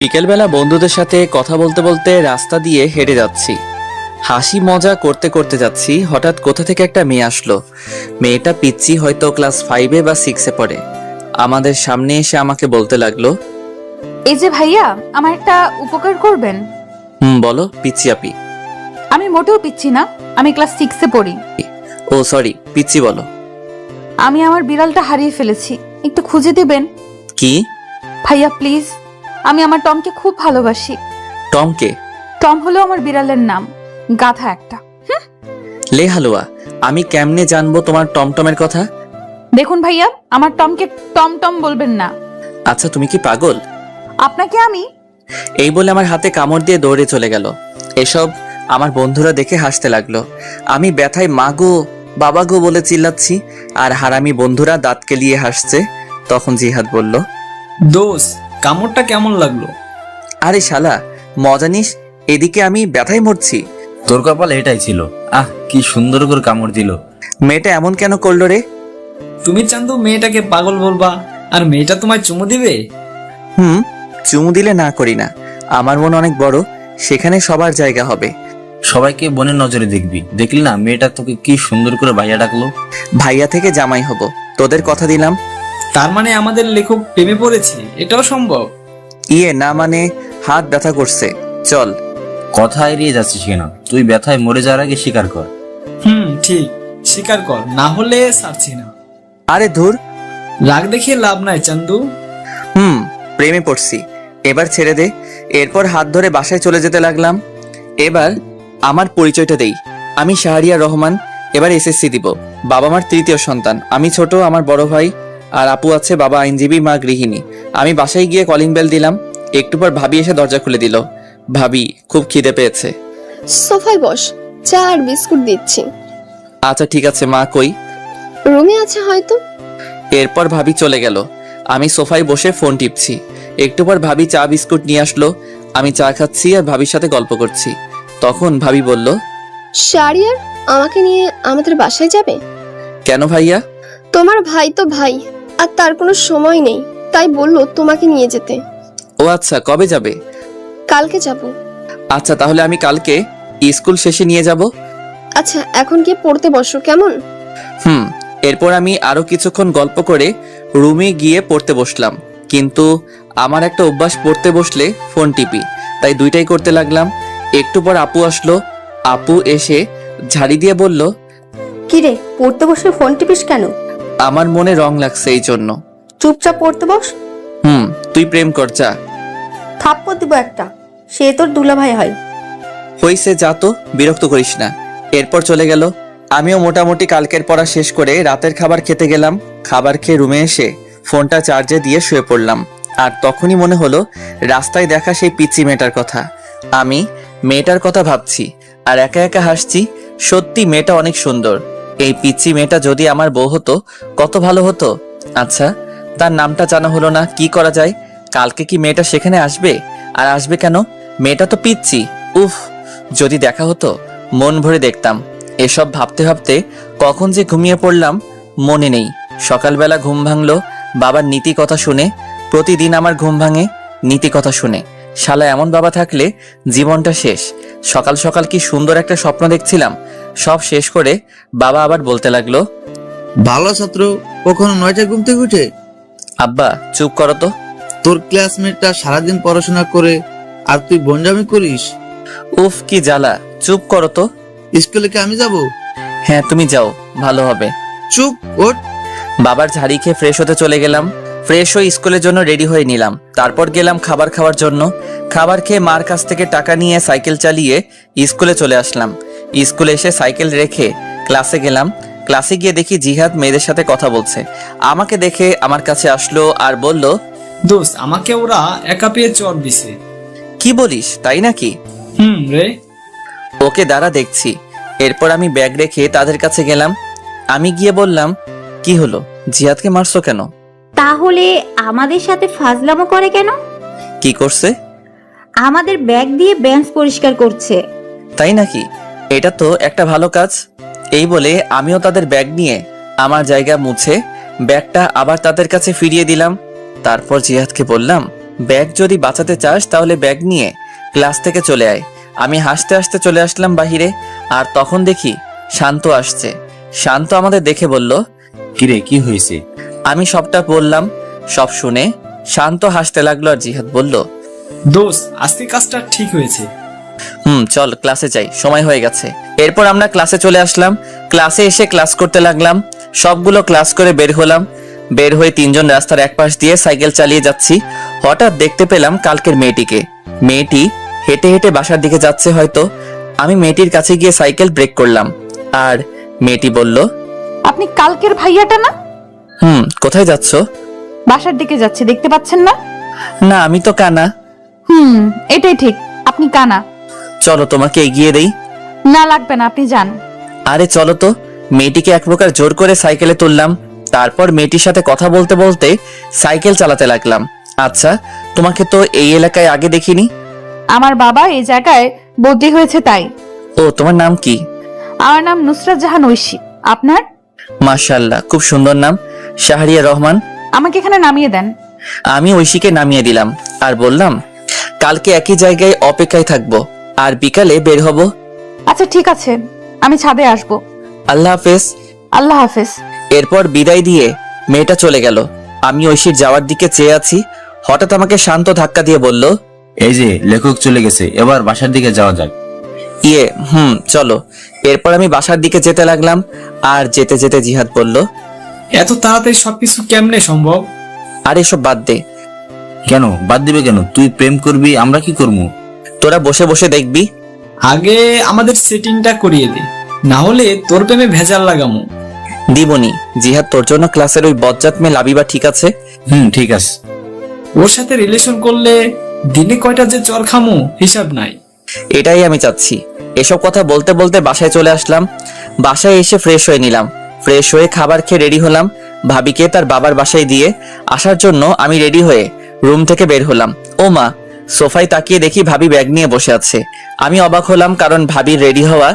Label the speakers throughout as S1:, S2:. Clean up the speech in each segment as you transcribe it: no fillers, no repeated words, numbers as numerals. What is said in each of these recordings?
S1: বিকেলবেলা বন্ধুদের সাথে কথা বলতে বলতে রাস্তা দিয়ে হেঁটে যাচ্ছি। হাসি মজা করতে করতে যাচ্ছি, হঠাৎ কোথা থেকে একটা মেয়ে আসলো। মেয়েটা পিচ্ছি, হয়তো ক্লাস 5-এ বা 6-এ পড়ে। আমাদের সামনে এসে আমাকে বলতে লাগলো,
S2: এই যে ভাইয়া, আমার একটা উপকার করবেন।
S1: বলো পিচ্ছি আপি।
S2: আমি মোটেও পিচ্ছি না, আমি ক্লাস 6-এ পড়ি।
S1: ও সরি, পিচ্ছি বলো।
S2: আমি আমার বিড়ালটা হারিয়ে ফেলেছি, একটু খুঁজে দিবেন?
S1: কি?
S2: ভাইয়া প্লিজ, আমি আমার টমকে খুব ভালোবাসি।
S1: টমকে?
S2: টম হলো আমার বিড়ালের নাম, গাধা একটা।
S1: লে হালুয়া, আমি কেমনে জানবো তোমার টমটমের কথা?
S2: দেখুন ভাইয়া, আমার টমকে টম টম বলবেন না।
S1: আচ্ছা তুমি কি পাগল?
S2: আপনাকে আমি
S1: এই বলে আমার হাতে কামড় দিয়ে দৌড়ে চলে গেল। এসব আমার বন্ধুরা দেখে হাসতে লাগলো। আমি ব্যথায় মা গো বাবা গো বলে চিল্লাচ্ছি, আর হারামি বন্ধুরা দাঁত কেলিয়ে হাসছে। তখন জিহাদ বলল,
S3: দোষ, কামড়টা কেমন লাগলো?
S1: আরে শালা মজা নিস, এদিকে আমি ব্যথায় মরছি।
S4: তোর কপাল এটাই ছিল। কি সুন্দর করে কামড় দিল।
S1: মেয়েটা এমন কেন করলো রে?
S3: তুমি চান্দু মেয়েটাকে পাগল বলবা, আর মেয়েটা তোমায় চুমু দিবে?
S1: চুমু দিলে না করি না, আমার মন অনেক বড়, সেখানে সবার জায়গা হবে।
S4: সবাইকে বোনের নজরে দেখবি। দেখলি না মেয়েটা তোকে কি সুন্দর করে ভাইয়া ডাকলো।
S1: ভাইয়া থেকে জামাই হব, তোদের কথা দিলাম।
S3: তার মানে আমাদের লেখক প্রেমে পড়েছে, এটাও সম্ভব?
S1: ইয়ে না মানে হাত ব্যথা করছে, চল।
S4: কথা এড়িয়ে যাচ্ছিস কেন? তুই ব্যথায় মরে যাওয়ার আগে স্বীকার কর।
S3: ঠিক, স্বীকার কর, না হলে ছাড়ছি না।
S1: আরে ধুর,
S3: রাগ দেখিয়ে লাভ নাই চান্দু।
S1: প্রেমে পড়ছি, এবার ছেড়ে দে। এরপর হাত ধরে বাসায় চলে যেতে লাগলাম। এবার আমার পরিচয়টা দেই, আমি শাহরিয়ার রহমান, এবার এসএসসি দিব। বাবা মার তৃতীয় সন্তান, আমি ছোট, আমার বড় ভাই আর আপু আছে, বাবা আইনজীবী, মা গৃহিণী। আমি বাসায় গিয়ে কলিং বেল দিলাম, একটু পর ভাবি এসে দরজা খুলে দিল। ভাবি, খুব খিদে পেয়েছে।
S5: সোফায় বস, চা আর বিস্কুট দিচ্ছি।
S1: আচ্ছা ঠিক আছে মা, কই?
S5: রুমে আছে হয়তো।
S1: এরপর ভাবি চলে গেল, আমি সোফায় বসে ফোন টিপছি। একটু পর ভাবি চা বিস্কুট নিয়ে আসলো, আমি চা খাচ্ছি আর ভাবির সাথে গল্প করছি। তখন ভাবি বলল,
S5: শারিয়ার আমাকে নিয়ে আমাদের বাসায় যাবে?
S1: কেন ভাইয়া?
S5: তোমার ভাই তো ভাই, আর তার কোনো সময় নেই, তাই বললো তোমাকে নিয়ে যেতে।
S1: ও আচ্ছা, কবে যাবে?
S5: কালকে যাব।
S1: আচ্ছা তাহলে আমি কালকে স্কুল শেষে নিয়ে যাব।
S5: আচ্ছা এখন গিয়ে পড়তে বসো কেমন?
S1: এরপর আমি আরো কিছুক্ষণ গল্প করে রুমে গিয়ে পড়তে বসলাম। কিন্তু আমার একটা অভ্যাস, পড়তে বসলে ফোন টিপি, তাই দুইটাই করতে লাগলাম। একটু পর আপু আসলো, আপু এসে ঝাড়ি দিয়ে বলল,
S6: কিরে, পড়তে বসলে ফোন টিপিস কেন?
S1: আমার মনে রং লাগছে এই জন্য।
S6: চুপচাপ পড়তে বস।
S1: তুই প্রেম কর যা।
S6: থাপ্পড় দিব একটা, সে তোর দুলাভাই হয়।
S1: হইছে, যা তো, বিরক্ত করিস না। এরপর চলে গেল। আমিও মোটামুটি কালকের পড়া শেষ করে রাতের খাবার খেতে গেলাম। খাবার খেয়ে রুমে এসে ফোনটা চার্জে দিয়ে শুয়ে পড়লাম। আর তখনই মনে হলো রাস্তায় দেখা সেই পিচ্চি মেয়েটার কথা। আমি মেয়েটার কথা ভাবছি আর একা একা হাসছি। সত্যি মেয়েটা অনেক সুন্দর। এই পিচ্চি মেয়েটা যদি আমার বউ হতো কত ভালো হতো। আচ্ছা, তার নামটা জানা হলো না, কি করা যায়? কালকে কি মেয়েটা সেখানে আসবে? আর আসবে কেন? মেয়েটা তো পিচ্চি। উফ, যদি দেখা হতো মন ভরে দেখতাম। এসব ভাবতে ভাবতে কখন যে ঘুমিয়ে পড়লাম মনে নেই। সকালবেলা ঘুম ভাঙলো বাবার নীতি কথা শুনে। প্রতিদিন আমার ঘুম ভাঙে নীতি কথা শুনে। শালা এমন বাবা থাকলে জীবনটা শেষ। সকাল সকাল কি সুন্দর একটা স্বপ্ন দেখছিলাম, সব শেষ করে বাবা আবার বলতে লাগলো,
S7: ভালো ছাত্র কখনো 9টায় ঘুম থেকে উঠে?
S1: আব্বা চুপ করো তো।
S7: তোর ক্লাসমেটটা সারাদিন পড়াশোনা করে আর তুই বনজামি করিস।
S1: উফ কি জ্বালা, চুপ করো তো।
S7: স্কুলে কি আমি যাব?
S1: হ্যাঁ তুমি যাও, ভালো হবে।
S7: চুপ ওঠ।
S1: বাবার ঝাড়ি খেয়ে ফ্রেশ হতে চলে গেলাম। ফ্রেশ হয়ে স্কুলের জন্য রেডি হয়ে নিলাম। তারপর গেলাম খাবার খাওয়ার জন্য। খাবার খেয়ে মার কাছ থেকে টাকা নিয়ে সাইকেল চালিয়ে স্কুলে চলে আসলাম। স্কুলে এসে সাইকেল রেখে ক্লাসে গেলাম। ক্লাসে গিয়ে দেখি জিহাদ মেয়েদের সাথে কথা বলছে। আমাকে দেখে আমার কাছে আসলো আর বলল,
S3: দোস্ত, আমাকে ওরা একা পেয়ে চর দিছে।
S1: কি বলিস, তাই নাকি?
S3: রে।
S1: ওকে দাঁড়া দেখছি। এরপর আমি ব্যাগ রেখে তাদের কাছে গেলাম। আমি গিয়ে বললাম, কি হলো, জিহাদকে মারছো কেন?
S6: তাহলে আমাদের সাথে ফাজলামো করে কেন?
S1: কি করছে?
S6: আমাদের ব্যাগ দিয়ে বেঞ্চ পরিষ্কার করছে।
S1: তাই নাকি? এটা তো একটা ভালো কাজ। এই বলে আমিও তাদের ব্যাগ নিয়ে আমার জায়গা মুছে ব্যাগটা আবার তাদের কাছে ফিরিয়ে দিলাম। তারপর জিহাদকে বললাম, ব্যাগ যদি বাঁচাতে চাস তাহলে ব্যাগ নিয়ে ক্লাস থেকে চলে আয়। আমি হাসতে হাসতে চলে আসলাম বাহিরে, আর তখন দেখি শান্ত আসছে। শান্ত আমাদের দেখে বলল,
S4: কিরে কি হয়েছে?
S1: আমি সবটা বললাম। সব শুনে শান্ত হাসতে লাগলো, আর জিহাদ বলল,
S3: দোস্ত আজকে কাজটা ঠিক হয়েছে।
S1: চল ক্লাসে যাই, সময় হয়ে গেছে। এরপর আমরা ক্লাসে চলে আসলাম। ক্লাসে এসে ক্লাস করতে লাগলাম। সবগুলো ক্লাস করে বের হলাম। বের হয়ে তিনজন রাস্তার এক পাশ দিয়ে সাইকেল চালিয়ে যাচ্ছি। হঠাৎ দেখতে পেলাম কালকের মেয়েটিকে। মেয়েটি হেঁটে হেঁটে বাসার দিকে যাচ্ছে হয়তো। আমি মেয়েটির কাছে গিয়ে সাইকেল ব্রেক করলাম, আর মেয়েটি বলল,
S2: আপনি কালকের ভাইয়াটা না?
S1: কোথায় যাচ্ছ?
S2: বাসার দিকে যাচ্ছে, দেখতে পাচ্ছেন না?
S1: না, আমি তো কানা।
S2: এটাই ঠিক, আপনি কানা।
S1: চলো তোমাকে এগিয়ে দেই।
S2: না লাগবে না, আপনি যান।
S1: আরে চলো তো। মেয়েটিকে এক প্রকার জোর করে সাইকেলে তুললাম। তারপর মেয়েটির সাথে কথা বলতে বলতে সাইকেল চালাতে লাগলাম। আচ্ছা, তোমাকে তো এই এলাকায় আগে দেখিনি।
S2: আমার বাবা এই জায়গায় বদলি হয়েছে তাই।
S1: ও, তোমার নাম কি?
S2: আমার নাম নুসরাত জাহান ঐশী। আপনার?
S1: মাশাআল্লাহ, খুব সুন্দর নাম, শাহরিয়া রহমান।
S2: আমাকে এখানে নামিয়ে দেন।
S1: আমি ঐশীকে নামিয়ে দিলাম আর বললাম, কালকে একই জায়গায় অপেক্ষায় থাকবো, আর বিকালে বের হব।
S2: আচ্ছা ঠিক আছে, আমি ছাদে আসবো।
S1: আল্লাহ হাফেজ।
S2: আল্লাহ হাফেজ।
S1: এরপর বিদায় দিয়ে মেয়েটা চলে গেল। আমি ঐশীর যাওয়ার দিকে চেয়ে আছি। হঠাৎ আমাকে শান্ত ধাক্কা দিয়ে বলল,
S4: এই যে লেখক চলে গেছে, এবার বাসার দিকে যাওয়া যাক।
S1: চলো। এরপর আমি বাসার দিকে যেতে লাগলাম, আর যেতে যেতে জিহাদ বলল,
S3: এত তাড়াতাড়ি সবকিছু কেমনে সম্ভব?
S1: আর এসব বাদ দে।
S4: কেন বাদ দিবে কেন? তুই প্রেম করবি, আমরা কি করবো?
S1: তোরা বসে বসে দেখবি।
S3: আগে আমাদের সেটিংটা করিয়ে দে, না হলে তোর প্রেমে ভেজাল লাগামু।
S1: দিবনি। জিহাদ, তোর জন্য ক্লাসের ওই বজ্জাত মেয়ে লাবিবা ঠিক আছে?
S4: ঠিক আছে।
S3: ওর সাথে রিলেশন করলে দিনে কয়টা যে চর খামু হিসাব নাই।
S1: এটাই আমি চাচ্ছি। এসব কথা বলতে বলতে বাসায় চলে আসলাম। বাসায় এসে ফ্রেশ হয়ে নিলাম। ফ্রেশ হয়ে খাবার খেয়ে রেডি হলাম। ভাবিকে তার বাবার বাসায় দিয়ে আসার জন্য আমি রেডি হয়ে রুম থেকে বের হলাম। ও মা, সোফায় তাকিয়ে দেখি ভাবি ব্যাগ নিয়ে বসে আছে। আমি অবাক হলাম, কারণ ভাবির রেডি হওয়া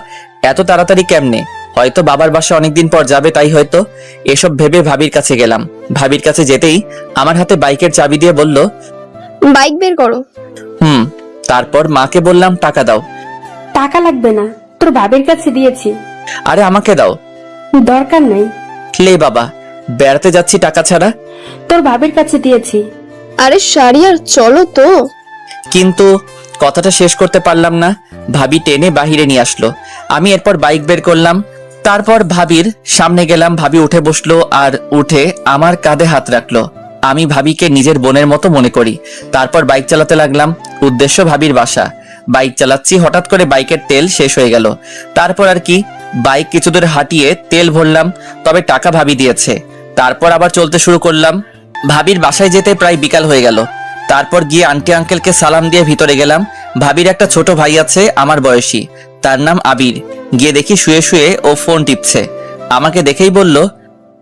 S1: এত তাড়াতাড়ি কেমনে? হয়তো বাবার বাসা অনেকদিন পর যাবে, তাই হয়তো। এসব ভেবে ভাবির কাছে গেলাম। ভাবির কাছে যেতেই আমার হাতে বাইকের চাবি দিয়ে বলল,
S5: বাইক বের করো।
S1: তারপর মাকে বললাম, টাকা দাও।
S8: টাকা লাগবে না, তোর বাবার কাছে দিয়েছি।
S1: আরে আমাকে দাও।
S8: দরকার নাই।
S1: লে বাবা, বেড়াতে যাচ্ছি টাকা ছাড়া।
S8: তোর বাবার কাছে দিয়েছি।
S5: আরে শারিয়ার, চলো তো।
S1: কিন্তু কথাটা শেষ করতে পারলাম না। ভাবি টেনে বাহিরে নিয়ে আসলো। আমি এরপর বাইক বের করলাম। তারপর ভাবির সামনে গেলাম। ভাবি উঠে বসলো, আর উঠে আমার কাঁধে হাত রাখলো। আমি ভাবিকে নিজের বোনের মতো মনে করি। তারপর বাইক চালাতে লাগলাম। উদ্দেশ্য ভাবির বাসা। বাইক চালাচ্ছি, হঠাৎ করে বাইকের তেল শেষ হয়ে গেল। তারপর আর কি, বাইক কিছু দূর হাঁটিয়ে তেল ভরলাম, তবে টাকা ভাবি দিয়েছে। তারপর আবার চলতে শুরু করলাম। ভাবির বাসায় যেতে প্রায় বিকাল হয়ে গেল। তারপর গিয়ে আন্টি আঙ্কেলকে সালাম দিয়ে ভিতরে গেলাম। ভাবির একটা ছোট ভাই আছে আমার বয়সী, তার নাম আবির। গিয়ে দেখি শুয়ে শুয়ে ও ফোন টিপছে। আমাকে দেখেই বলল,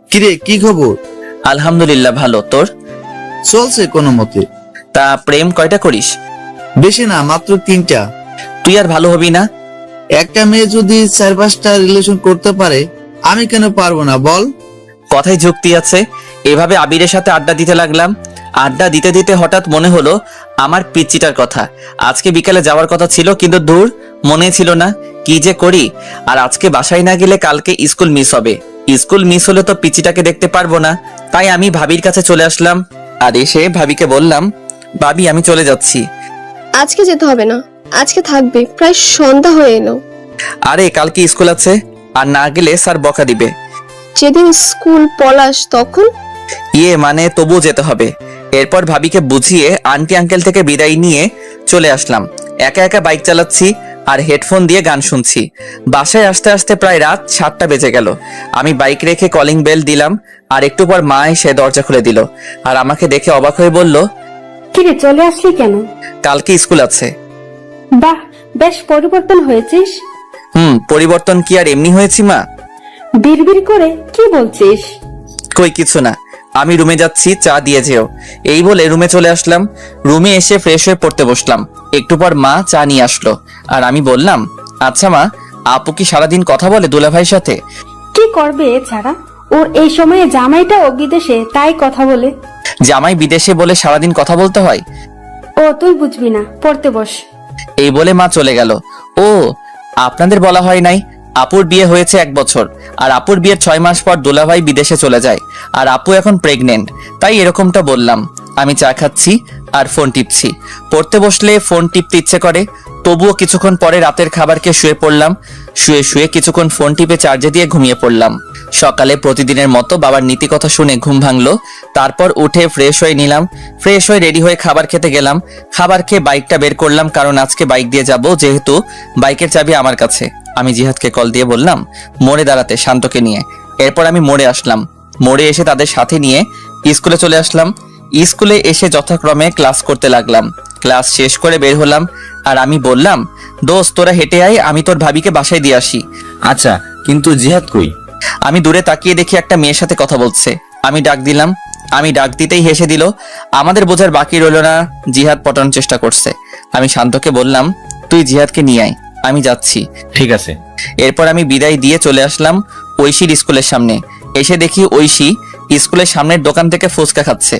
S7: কিরে কি খবর?
S1: আলহামদুলিল্লাহ, ভালো। তোর?
S7: চলছে কোনো মতে।
S1: তা প্রেম কয়টা করিস?
S7: বেশি না, মাত্র 3টা।
S1: তুই আর ভালো হবি না?
S7: একটা মেয়ে যদি 4-5টা রিলেশন করতে পারে, আমি কেন পারবো না বল?
S1: কথায় যুক্তি আছে। এভাবে আবিরের সাথে আড্ডা দিতে লাগলাম। আড্ডা দিতে দিতে হঠাৎ মনে হলো আমার পিচ্চিটার কথা। আজকে বিকালে যাওয়ার কথা ছিল, কিন্তু দূর, মনে ছিল না। কি যে করি। আর আজকে বাসায় না গেলে কালকে স্কুল মিস হবে। স্কুল মিস হলে তো পিচ্চিটাকে দেখতে পারবো না। তাই আমি ভাবির কাছে চলে আসলাম, আর এসে ভাবিকে বললাম, ভাবি আমি চলে যাচ্ছি।
S5: আজকে যেতে হবে না, আজকে থাকবে, প্রায় সন্ধ্যা হয়ে এলো।
S1: আরে কালকে স্কুল আছে, আর না গেলে স্যার বকা দিবে।
S5: যেদিন স্কুল পলাশ তখন?
S1: মানে তবুও যেতে হবে। এরপর ভাবিকে বুঝিয়ে আন্টি আঙ্কেল থেকে বিদায় নিয়ে চলে আসলাম। একা একা বাইক চালাচ্ছি আর হেডফোন দিয়ে গান শুনছি। বাসায় আসতে আসতে প্রায় রাত 7টা বেজে গেল। আমি বাইক রেখে কলিং বেল দিলাম, আর একটু পর মা এসে দরজা খুলে দিল, আর আমাকে দেখে অবাক হয়ে বলল,
S8: কিরে চলে আসলি কেন?
S1: কালকে স্কুল আছে।
S8: বাহ, বেশ পরিবর্তন হয়েছিস।
S1: পরিবর্তন কি আর এমনি হয়েছি মা?
S8: বিড়বিড় করে কি বলছিস?
S1: কই কিছু না, আমি রুমে যাচ্ছি, চা দিয়ে যেও। এই বলে রুমে চলে আসলাম। রুমে এসে ফ্রেশ হয়ে পড়তে বসলাম। একটু পর মা চা নিয়ে আসলো, আর আমি বললাম, আচ্ছা মা, আপু কি সারাদিন কথা বলে দুলাভাইয়ের সাথে?
S8: কি করবে এছাড়া? ও ওর এই সময়ে জামাইটাও বিদেশে, তাই কথা বলে।
S1: জামাই বিদেশে বলে সারাদিন কথা বলতে হয়?
S8: ও তুই বুঝবি না, পড়তে বস।
S1: এই বলে মা চলে গেল। ও, আপনাদের বলা হয় নাই, আপুর বিয়ে হয়েছে 1 বছর, আর আপুর বিয়ের 6 মাস পর দুলাভাই বিদেশে চলে যায়, আর আপু এখন প্রেগনেন্ট, তাই এরকমটা বললাম। আমি চা খাচ্ছি আর ফোন টিপছি। পড়তে বসলে ফোন টিপতে ইচ্ছে করে, তবুও কিছুক্ষণ পরে রাতের খাবার খেয়ে শুয়ে পড়লাম। শুয়ে শুয়ে কিছুক্ষণ ফোন টিপে চার্জে দিয়ে ঘুমিয়ে পড়লাম। সকালে প্রতিদিনের মতো বাবার নীতি কথা শুনে ঘুম ভাঙলো। তারপর উঠে ফ্রেশ হয়ে নিলাম। ফ্রেশ হয়ে রেডি হয়ে খাবার খেতে গেলাম। খাবার খেয়ে বাইকটা বের করলাম, কারণ আজকে বাইক দিয়ে যাব, যেহেতু বাইকের চাবি আমার কাছে। আমি জিহাদকে কল দিয়ে বললাম মোড়ে দাঁড়াতে, শান্তকে নিয়ে। এরপর আমি মোড়ে আসলাম। মোড়ে এসে তাদের সাথে নিয়ে স্কুলে চলে আসলাম। স্কুলে এসে যথাক্রমে ক্লাস করতে লাগলাম। ক্লাস শেষ করে বের হলাম, আর আমি বললাম দোস্ত তোরা হেঁটে আয়, আমি তোর ভাবিকে বাসায় দিয়ে আসি।
S4: আচ্ছা, কিন্তু জিহাদ কই?
S1: আমি দূরে তাকিয়ে দেখি একটা মেয়ের সাথে কথা বলছে। আমি ডাক দিলাম। আমি ডাক দিতেই হেসে দিল। আমাদের বোঝার বাকি রইল না, জিহাদ পটানোর চেষ্টা করছে। আমি শান্তকে বললাম তুই জিহাদকে নিয়ে আয়, আমি যাচ্ছি।
S4: ঠিক আছে।
S1: এরপর আমি বিদায় দিয়ে চলে আসলাম ঐশীর স্কুলের সামনে। এসে দেখি ঐশী স্কুলের সামনের দোকান থেকে ফুচকা খাচ্ছে।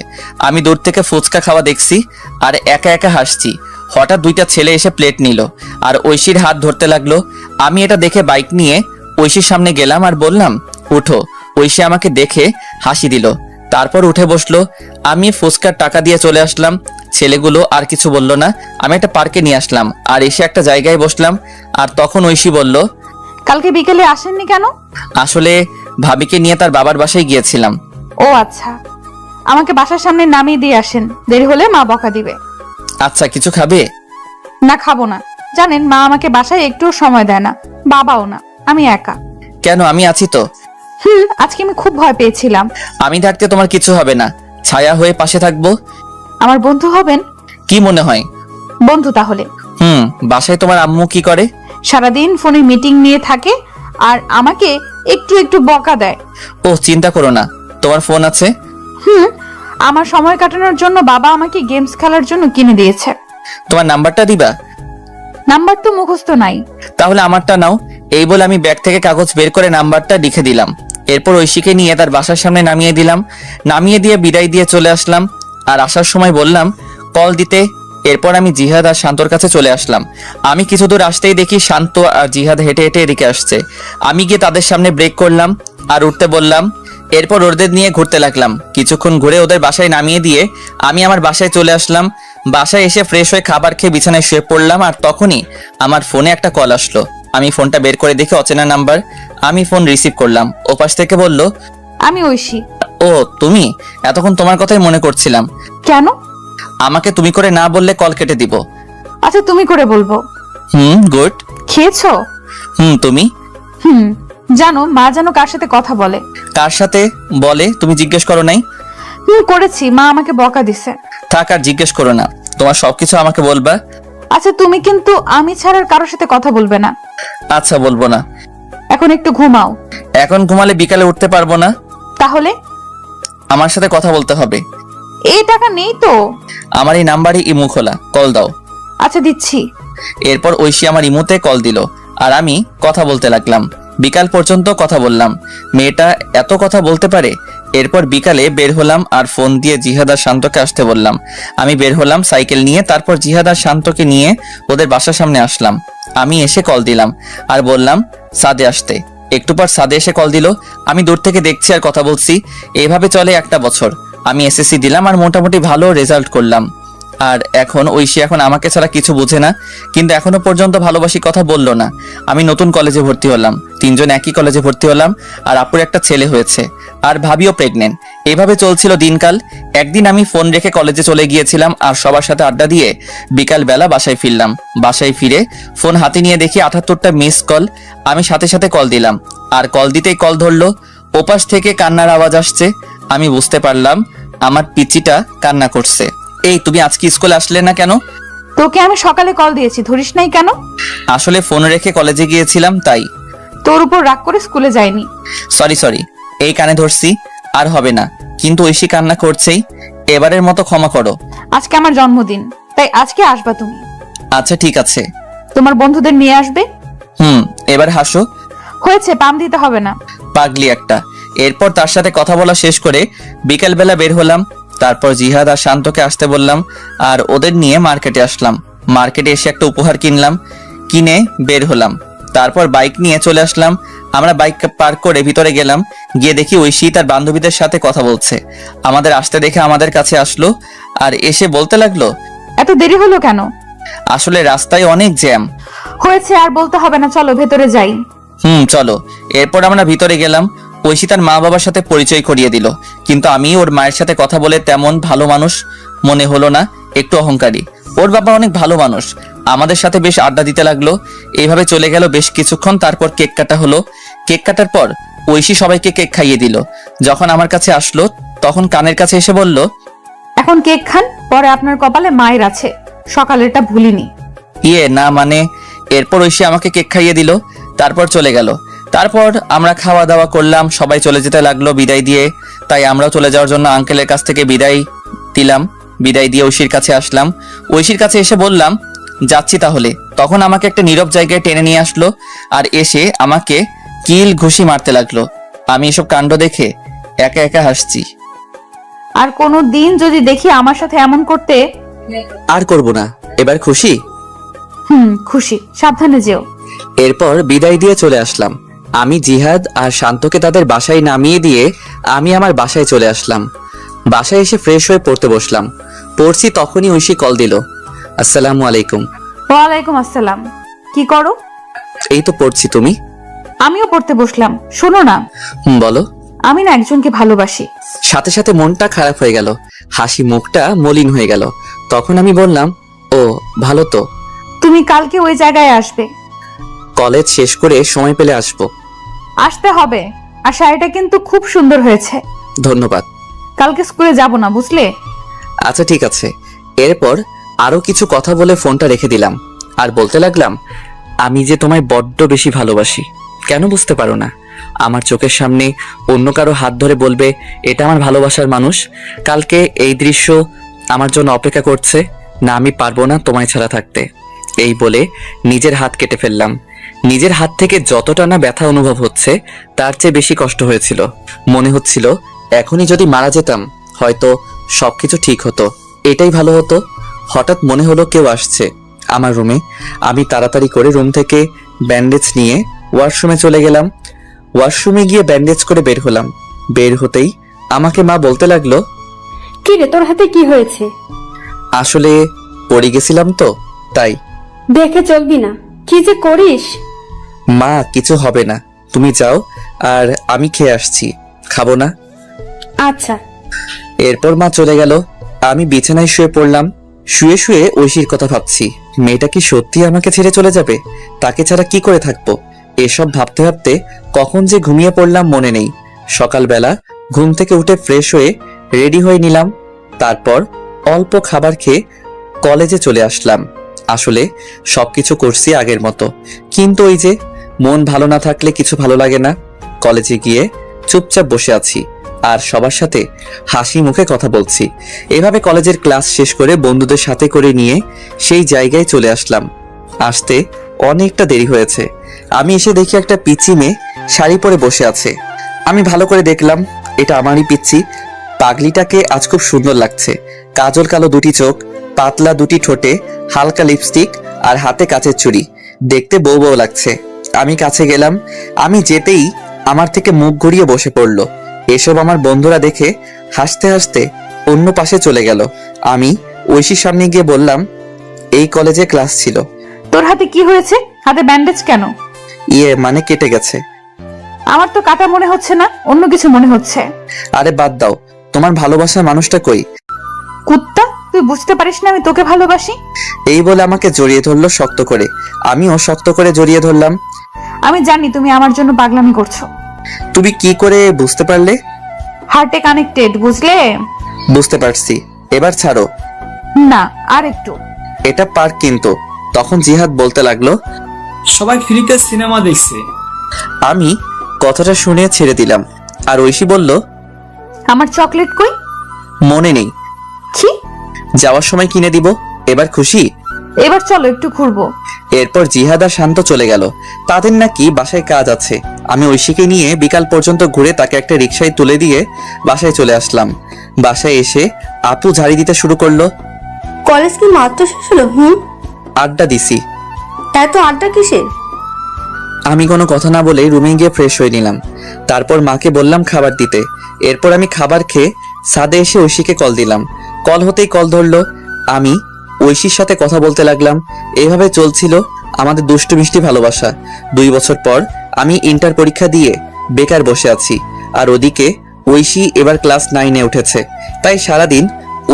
S1: আমি দূর থেকে ফুচকা খাওয়া দেখছি আর একা একা হাসছি। হঠাৎ 2টা ছেলে এসে প্লেট নিল আর ঐশীর হাত ধরতে লাগলো। আমি এটা দেখে বাইক নিয়ে ঐশীর সামনে গেলাম আর বললাম উঠো। ঐশী আমাকে দেখে হাসি দিল, তারপর উঠে বসলো। আমি ফুচকার টাকা দিয়ে চলে আসলাম। ছেলেগুলো আর কিছু বলল না। আমি একটা পার্কে নিয়ে আসলাম আর এসে একটা জায়গায় বসলাম। আর তখন ঐশী বলল
S2: কালকে বিকেলে আসেননি কেন?
S1: আসলে ভাবিকে নিয়ে তার বাবার বাসায় গিয়েছিলাম।
S2: ও আচ্ছা, আমাকে বাসার সামনে নামিয়ে দিয়ে আসেন, দেরি হলে মা বকা দিবে।
S1: আচ্ছা, কিছু খাবে?
S2: না, খাবো না। জানেন মা আমাকে বাসায় একটু সময় দেয় না, বাবাও না, আমি একা।
S1: কেন, আমি আছি তো।
S2: আজকে আমি খুব ভয় পেয়েছিলাম।
S1: আমি থাকতে তোমার কিছু হবে না, ছায়া হয়ে পাশে থাকবো।
S2: আমার বন্ধু হবেন?
S1: কি মনে হয়?
S2: বন্ধু তাহলে।
S1: বাসায় তোমার আম্মু কি করে?
S2: সারাদিন ফোনে মিটিং নিয়ে থাকে আর আমাকে একটু একটু বকা দেয়।
S1: ও, চিন্তা করো না, তোমার ফোন আছে।
S2: আমার সময় কাটানোর জন্য বাবা আমাকে গেমস খেলার জন্য কিনে দিয়েছে।
S1: তোমার নাম্বারটা দিবা?
S2: নাম্বার তো মুখস্থ নাই।
S1: তাহলে আমারটা নাও। এই বলে আমি ব্যাগ থেকে কাগজ বের করে নাম্বারটা লিখে দিলাম। এরপর ঐশীকে নিয়ে তার বাসার সামনে নামিয়ে দিলাম। নামিয়ে দিয়ে বিদায় দিয়ে চলে আসলাম। আর আসার সময় বললাম কল দিতে। এরপর আমি জিহাদ আর শান্তর কাছে চলে আসলাম। আমি কিছু দূর আসতেই দেখি শান্ত আর জিহাদ হেঁটে হেঁটে এদিকে আসছে। আমি গিয়ে তাদের সামনে ব্রেক করলাম আর উঠতে বললাম। এরপর ওদের নিয়ে ঘুরতে লাগলাম। কিছুক্ষণ ঘুরে ওদের বাসায় নামিয়ে দিয়ে আমি আমার বাসায় চলে আসলাম। বাসায় এসে ফ্রেশ হয়ে খাবার খেয়ে বিছানায় শুয়ে পড়লাম। আর তখনই আমার ফোনে একটা কল আসলো। আমি ফোনটা বের করে দেখি অচেনা নাম্বার। আমি ফোন রিসিভ করলাম। ওপাশ থেকে বলল
S2: আমি ঐশী।
S1: ও তুমি? এতক্ষণ তোমার কথাই মনে করছিলাম।
S2: কেন?
S1: আমাকে তুমি করে না বললে কল কেটে দিব।
S2: আচ্ছা, তুমি করে বলবো।
S1: গুড।
S2: খেয়েছো?
S1: তুমি?
S2: জানো মা যেন কার সাথে কথা বলে।
S1: কার সাথে বলে তুমি জিজ্ঞেস করো নাই?
S2: করেছি, মা আমাকে বকা দিছে।
S1: থাক, আর জিজ্ঞেস করো না, তোমার সবকিছু আমাকে বলবা।
S2: আচ্ছা, তুমি কিন্তু আমি ছাড়ার কারোর সাথে কথা বলবে না।
S1: আচ্ছা, বলবো না।
S2: এখন একটু ঘুমাও।
S1: এখন ঘুমালে বিকালে উঠতে পারবো না।
S2: তাহলে?
S1: আমার সাথে কথা বলতে হবে।
S2: এই টাকা নেই তো।
S1: আমার এই নাম্বারে ইমু খোলা, কল দাও।
S2: আচ্ছা, দিচ্ছি।
S1: এরপর ঐশী আমার ইমুতে কল দিল আর আমি কথা বলতে লাগলাম। বিকাল পর্যন্ত কথা বললাম। মেয়েটা এত কথা বলতে পারে। এরপর বিকালে বের হলাম আর ফোন দিয়ে জিহাদ আর শান্তকে আসতে বললাম। আমি বের হলাম সাইকেল নিয়ে। তারপর জিহাদ আর শান্তকে নিয়ে ওদের বাসার সামনে আসলাম। আমি এসে কল দিলাম আর বললাম সাদে আসতে। একটু পর সাদে এসে কল দিল। আমি দূর থেকে দেখছি আর কথা বলছি। এভাবে চলে 1টা বছর। আমি এসএসসি দিলাম আর মোটামুটি ভালো রেজাল্ট করলাম। আর এখন ঐশী এখন আমাকে ছাড়া কিছু বুঝে না, কিন্তু এখনো পর্যন্ত ভালোবাসি কথা বললো না। আমি নতুন কলেজে ভর্তি হলাম, 3জন একই কলেজে ভর্তি হলাম। আর আপুর একটা ছেলে হয়েছে আর ভাবিও প্রেগনেন্ট। এভাবে চলছিল দিনকাল। একদিন আমি ফোন রেখে কলেজে চলে গিয়েছিলাম আর সবার সাথে আড্ডা দিয়ে বিকাল বেলা বাসায় ফিরলাম। বাসায় ফিরে ফোন হাতে নিয়ে দেখি 78টা মিস কল। আমি সাথে সাথে কল দিলাম আর কল দিতেই কল ধরলো। ওপাশ থেকে কান্নার আওয়াজ আসছে। আমি বুঝতে পারলাম আমার পিচিটা কান্না করছে। এই তুমি আজকে স্কুলে আসলে না কেন?
S2: তোকে আমি সকালে কল দিয়েছি, ধরিস নাই কেন?
S1: আসলে ফোন রেখে কলেজে গিয়েছিলাম তাই।
S2: তোর উপর রাগ করে স্কুলে যাইনি।
S1: সরি, এই কানে ধরছি, আর হবে না। কিন্তু ঐশী কান্না করছেই, এবারের মতো ক্ষমা করো।
S2: আজকে আমার জন্মদিন, তাই আজকে আসবা তুমি।
S1: আচ্ছা ঠিক আছে।
S2: তোমার বন্ধুদের নিয়ে আসবে।
S1: এবার হাসো।
S2: হয়েছে, পাম দিতে হবে না।
S1: পাগলি একটা। এরপর তার সাথে কথা বলা শেষ করে বিকেলবেলা বের হলাম। তারপর জিহাদ আর শান্তকে আসতে বললাম আর ওদের নিয়ে মার্কেটে আসলাম। মার্কেটে এসে একটা উপহার কিনলাম, কিনে বের হলাম। তারপর বাইক নিয়ে চলে আসলাম। আমরা বাইক পার্ক করে ভিতরে গেলাম। গিয়ে দেখি ঐশী তার বান্ধবীদের সাথে কথা বলছে। আমাদের আসতে দেখে আমাদের কাছে আসলো আর এসে বলতে লাগলো,
S2: এত দেরি হলো কেন?
S1: আসলে রাস্তায় অনেক জ্যাম।
S2: হয়েছে, আর বলতে হবে না, চলো ভেতরে যাই।
S1: চলো। এরপর আমরা ভিতরে গেলাম। ঐশী তার মা বাবার সাথে পরিচয় করিয়ে দিল, কিন্তু আমি ওর মায়ের সাথে কথা বলে তেমন ভালো মানুষ মনে হলো না, একটু অহংকারী। ওর বাবা অনেক ভালো মানুষ, আমাদের সাথে বেশ আড্ডা দিতে লাগলো। এইভাবে চলে গেল বেশ কিছুক্ষণ। তারপর কেক কাটা হলো। কেক কাটার পর ঐশী সবাইকে কেক খাইয়ে দিল। যখন আমার কাছে আসলো তখন কানের কাছে এসে বলল,
S2: এখন কেক খান, পরে আপনার কপালে মায়ের আছে, সকালেরটা ভুলিনি।
S1: না মানে। এরপর ঐশী আমাকে কেক খাইয়ে দিল, তারপর চলে গেল। তারপর আমরা খাওয়া দাওয়া করলাম, সবাই চলে যেতে লাগলো বিদায় দিয়ে। তাই আমরাও চলে যাওয়ার জন্য আঙ্কেলের কাছ থেকে বিদায় দিলাম। বিদায় দিয়ে ঐশীর কাছে আসলাম। ঐশীর কাছে এসে বললাম, যাচ্ছি তাহলে। তখন আমাকে একটা নীরব জায়গায় টেনে নিয়ে আসলো আর এসে আমাকে কিল ঘুষি মারতে লাগলো। আমি এসব কাণ্ড দেখে একা একা হাসছি।
S2: আর কোনো দিন যদি দেখি আমার সাথে এমন করতে।
S1: আর করব না, এবার খুশি?
S2: খুশি, সাবধানে যেও।
S1: এরপর বিদায় দিয়ে চলে আসলাম। আমি জিহাদ আর শান্তকে তাদের বাসায় নামিয়ে দিয়ে আমি আমার বাসায় চলে আসলাম। বাসায় এসে ফ্রেশ হয়ে পড়তে বসলাম। পড়ছি তখনই ঐশী কল দিল। আসসালামু আলাইকুম।
S2: ওয়ালাইকুম আসসালাম। কি করো?
S1: এই তো পড়ছি, তুমি?
S2: আমিও পড়তে বসলাম। শোনো না,
S1: বলো।
S2: আমি না একজনকে ভালোবাসি।
S1: সাথে সাথে মনটা খারাপ হয়ে গেল, হাসি মুখটা মলিন হয়ে গেল। তখন আমি বললাম, ও ভালো তো।
S2: তুমি কালকে ওই জায়গায় আসবে।
S1: কলেজ শেষ করে সময় পেলে আসবো।
S2: আসতে হবে। আর শাড়িটা কিন্তু খুব সুন্দর হয়েছে।
S1: ধন্যবাদ।
S2: কালকে স্কুলে যাব না, বুঝলে?
S1: আচ্ছা ঠিক আছে। এরপর আরো কিছু কথা বলে ফোনটা রেখে দিলাম আর বলতে লাগলাম, আমি যে তোমায় বড্ড বেশি ভালোবাসি। কেন বুঝতে পারো না? আমার চোখের সামনে অন্য কারো হাত ধরে বলবে এটা আমার ভালোবাসার মানুষ। কালকে এই দৃশ্য আমার জন্য অপেক্ষা করছে না, আমি পারবো না তোমায় ছাড়া থাকতে। এই বলে নিজের হাত কেটে ফেললাম। নিজের হাত থেকে যতটা না ব্যথা অনুভব হচ্ছে তার চেয়ে বেশি কষ্ট হয়েছিল। মনে হচ্ছিল এখনই যদি মারা যেতাম হয়তো সবকিছু ঠিক হতো, এটাই ভালো হতো। হঠাৎ মনে হলো কেউ আসছে আমার রুমে। আমি তাড়াতাড়ি করে রুম থেকে ব্যান্ডেজ নিয়ে ওয়াশরুমে চলে গেলাম। ওয়াশরুমে গিয়ে ব্যান্ডেজ করে বের হলাম। বের হতেই আমাকে মা বলতে লাগলো,
S8: কি রে, তোর হাতে কি হয়েছে?
S1: আসলে পড়ে গেছিলাম তো তাই।
S8: দেখে চলবি না, কি যে করিস।
S1: মা কিছু হবে না, তুমি যাও, আর আমি খেয়ে আসছি। খাবো না?
S8: আচ্ছা।
S1: এরপর মা চলে গেল। আমি বিছানায় শুয়ে পড়লাম। শুয়ে শুয়ে ঐশীর কথা ভাবছি। মেয়েটা কি সত্যি আমাকে ছেড়ে চলে যাবে? তাকে ছাড়া কি করে থাকবো? এসব ভাবতে ভাবতে কখন যে ঘুমিয়ে পড়লাম মনে নেই। সকালবেলা ঘুম থেকে উঠে ফ্রেশ হয়ে রেডি হয়ে নিলাম। তারপর অল্প খাবার খেয়ে কলেজে চলে আসলাম। আসলে সবকিছু করছি আগের মতো, কিন্তু ওই যে মন ভালো না থাকলে কিছু ভালো লাগে না। কলেজে গিয়ে চুপচাপ বসে আছি আর সবার সাথে হাসি মুখে কথা বলছি। এভাবে কলেজের ক্লাস শেষ করে বন্ধুদের সাথে করে নিয়ে সেই জায়গায় চলে আসলাম। আসতে অনেকটা দেরি হয়েছে। আমি এসে দেখি একটা পিচ্চি মেয়ে শাড়ি পরে বসে আছে। আমি ভালো করে দেখলাম এটা আমারই পিচ্চি। পাগলিটাকে আজ খুব সুন্দর লাগছে। কাজল কালো দুটি চোখ, পাতলা দুটি ঠোঁটে হালকা লিপস্টিক আর হাতে কাচের চুড়ি, দেখতে বউ বউ লাগছে। আমি কাছে গেলাম। আমি যেতেই আমার থেকে মুখ ঘুরিয়ে বসে পড়লো। এসব আমার বন্ধুরা দেখে হাসতে হাসতে অন্য পাশে চলে গেল। আমি ঐশীর সামনে গিয়ে বললাম, এই কলেজে ক্লাস ছিল।
S2: তোর হাতে কি হয়েছে? হাতে ব্যান্ডেজ কেন?
S1: মানে কেটে গেছে।
S2: আমার তো কাটা মনে হচ্ছে না, অন্য কিছু মনে হচ্ছে।
S1: আরে বাদ দাও, তোমার ভালোবাসার মানুষটা কই?
S2: কুত্তা, তুই বুঝতে পারিস না আমি তোকে ভালোবাসি?
S1: এই বলে আমাকে জড়িয়ে ধরলো শক্ত করে। আমিও শক্ত করে জড়িয়ে ধরলাম।
S2: আমি জানি তুমি আমার জন্য পাগলামি করছো।
S1: তুমি কি করে বুঝতে পারলে?
S2: হার্টে কানেক্টেড, বুঝলে?
S1: বুঝতে পারছি, এবার ছাড়ো।
S2: না, আর একটু।
S1: এটা পার্ক কিন্তু। তখন জিহাদ বলতে লাগলো,
S3: সবাই ফ্রিতে সিনেমা দেখছে।
S1: আমি কথাটা শুনে ছেড়ে দিলাম। আর ঐশী বলল,
S2: আমার চকলেট কই?
S1: মনে নেই,
S2: কি?
S1: যাওয়ার সময় কিনে দিব। এবার খুশি?
S2: এবার চলো একটু ঘুরবো।
S1: এরপর জিহাদ আর শান্ত চলে গেল। তাদের নাকি বাসায় কাজ আছে, আমি ঐশীকে নিয়ে বিকাল পর্যন্ত ঘুরে তাকে একটা রিকশায় তুলে দিয়ে বাসায় চলে আসলাম। বাসায় এসে আপু ঝাড়ি দিতে শুরু করলো।
S6: কলেজ কি মাত্র শেষ হলো?
S1: আড্ডা দিছি।
S6: এত আড্ডা কিসের?
S1: আমি কোনো কথা না বলে রুমে গিয়ে ফ্রেশ হয়ে নিলাম। তারপর মাকে বললাম খাবার দিতে। এরপর আমি খাবার খেয়ে ছাদে এসে ঐশীকে কল দিলাম। কল হতেই কল ধরলো। আমি ঐশীর সাথে কথা বলতে লাগলাম। এইভাবে চলছিল আমাদের দুষ্টু মিষ্টি ভালোবাসা। 2 বছর পর আমি ইন্টার পরীক্ষা দিয়ে বেকার বসে আছি, আর ওদিকে ঐশী এবার ক্লাস 9-এ উঠেছে। তাই সারাদিন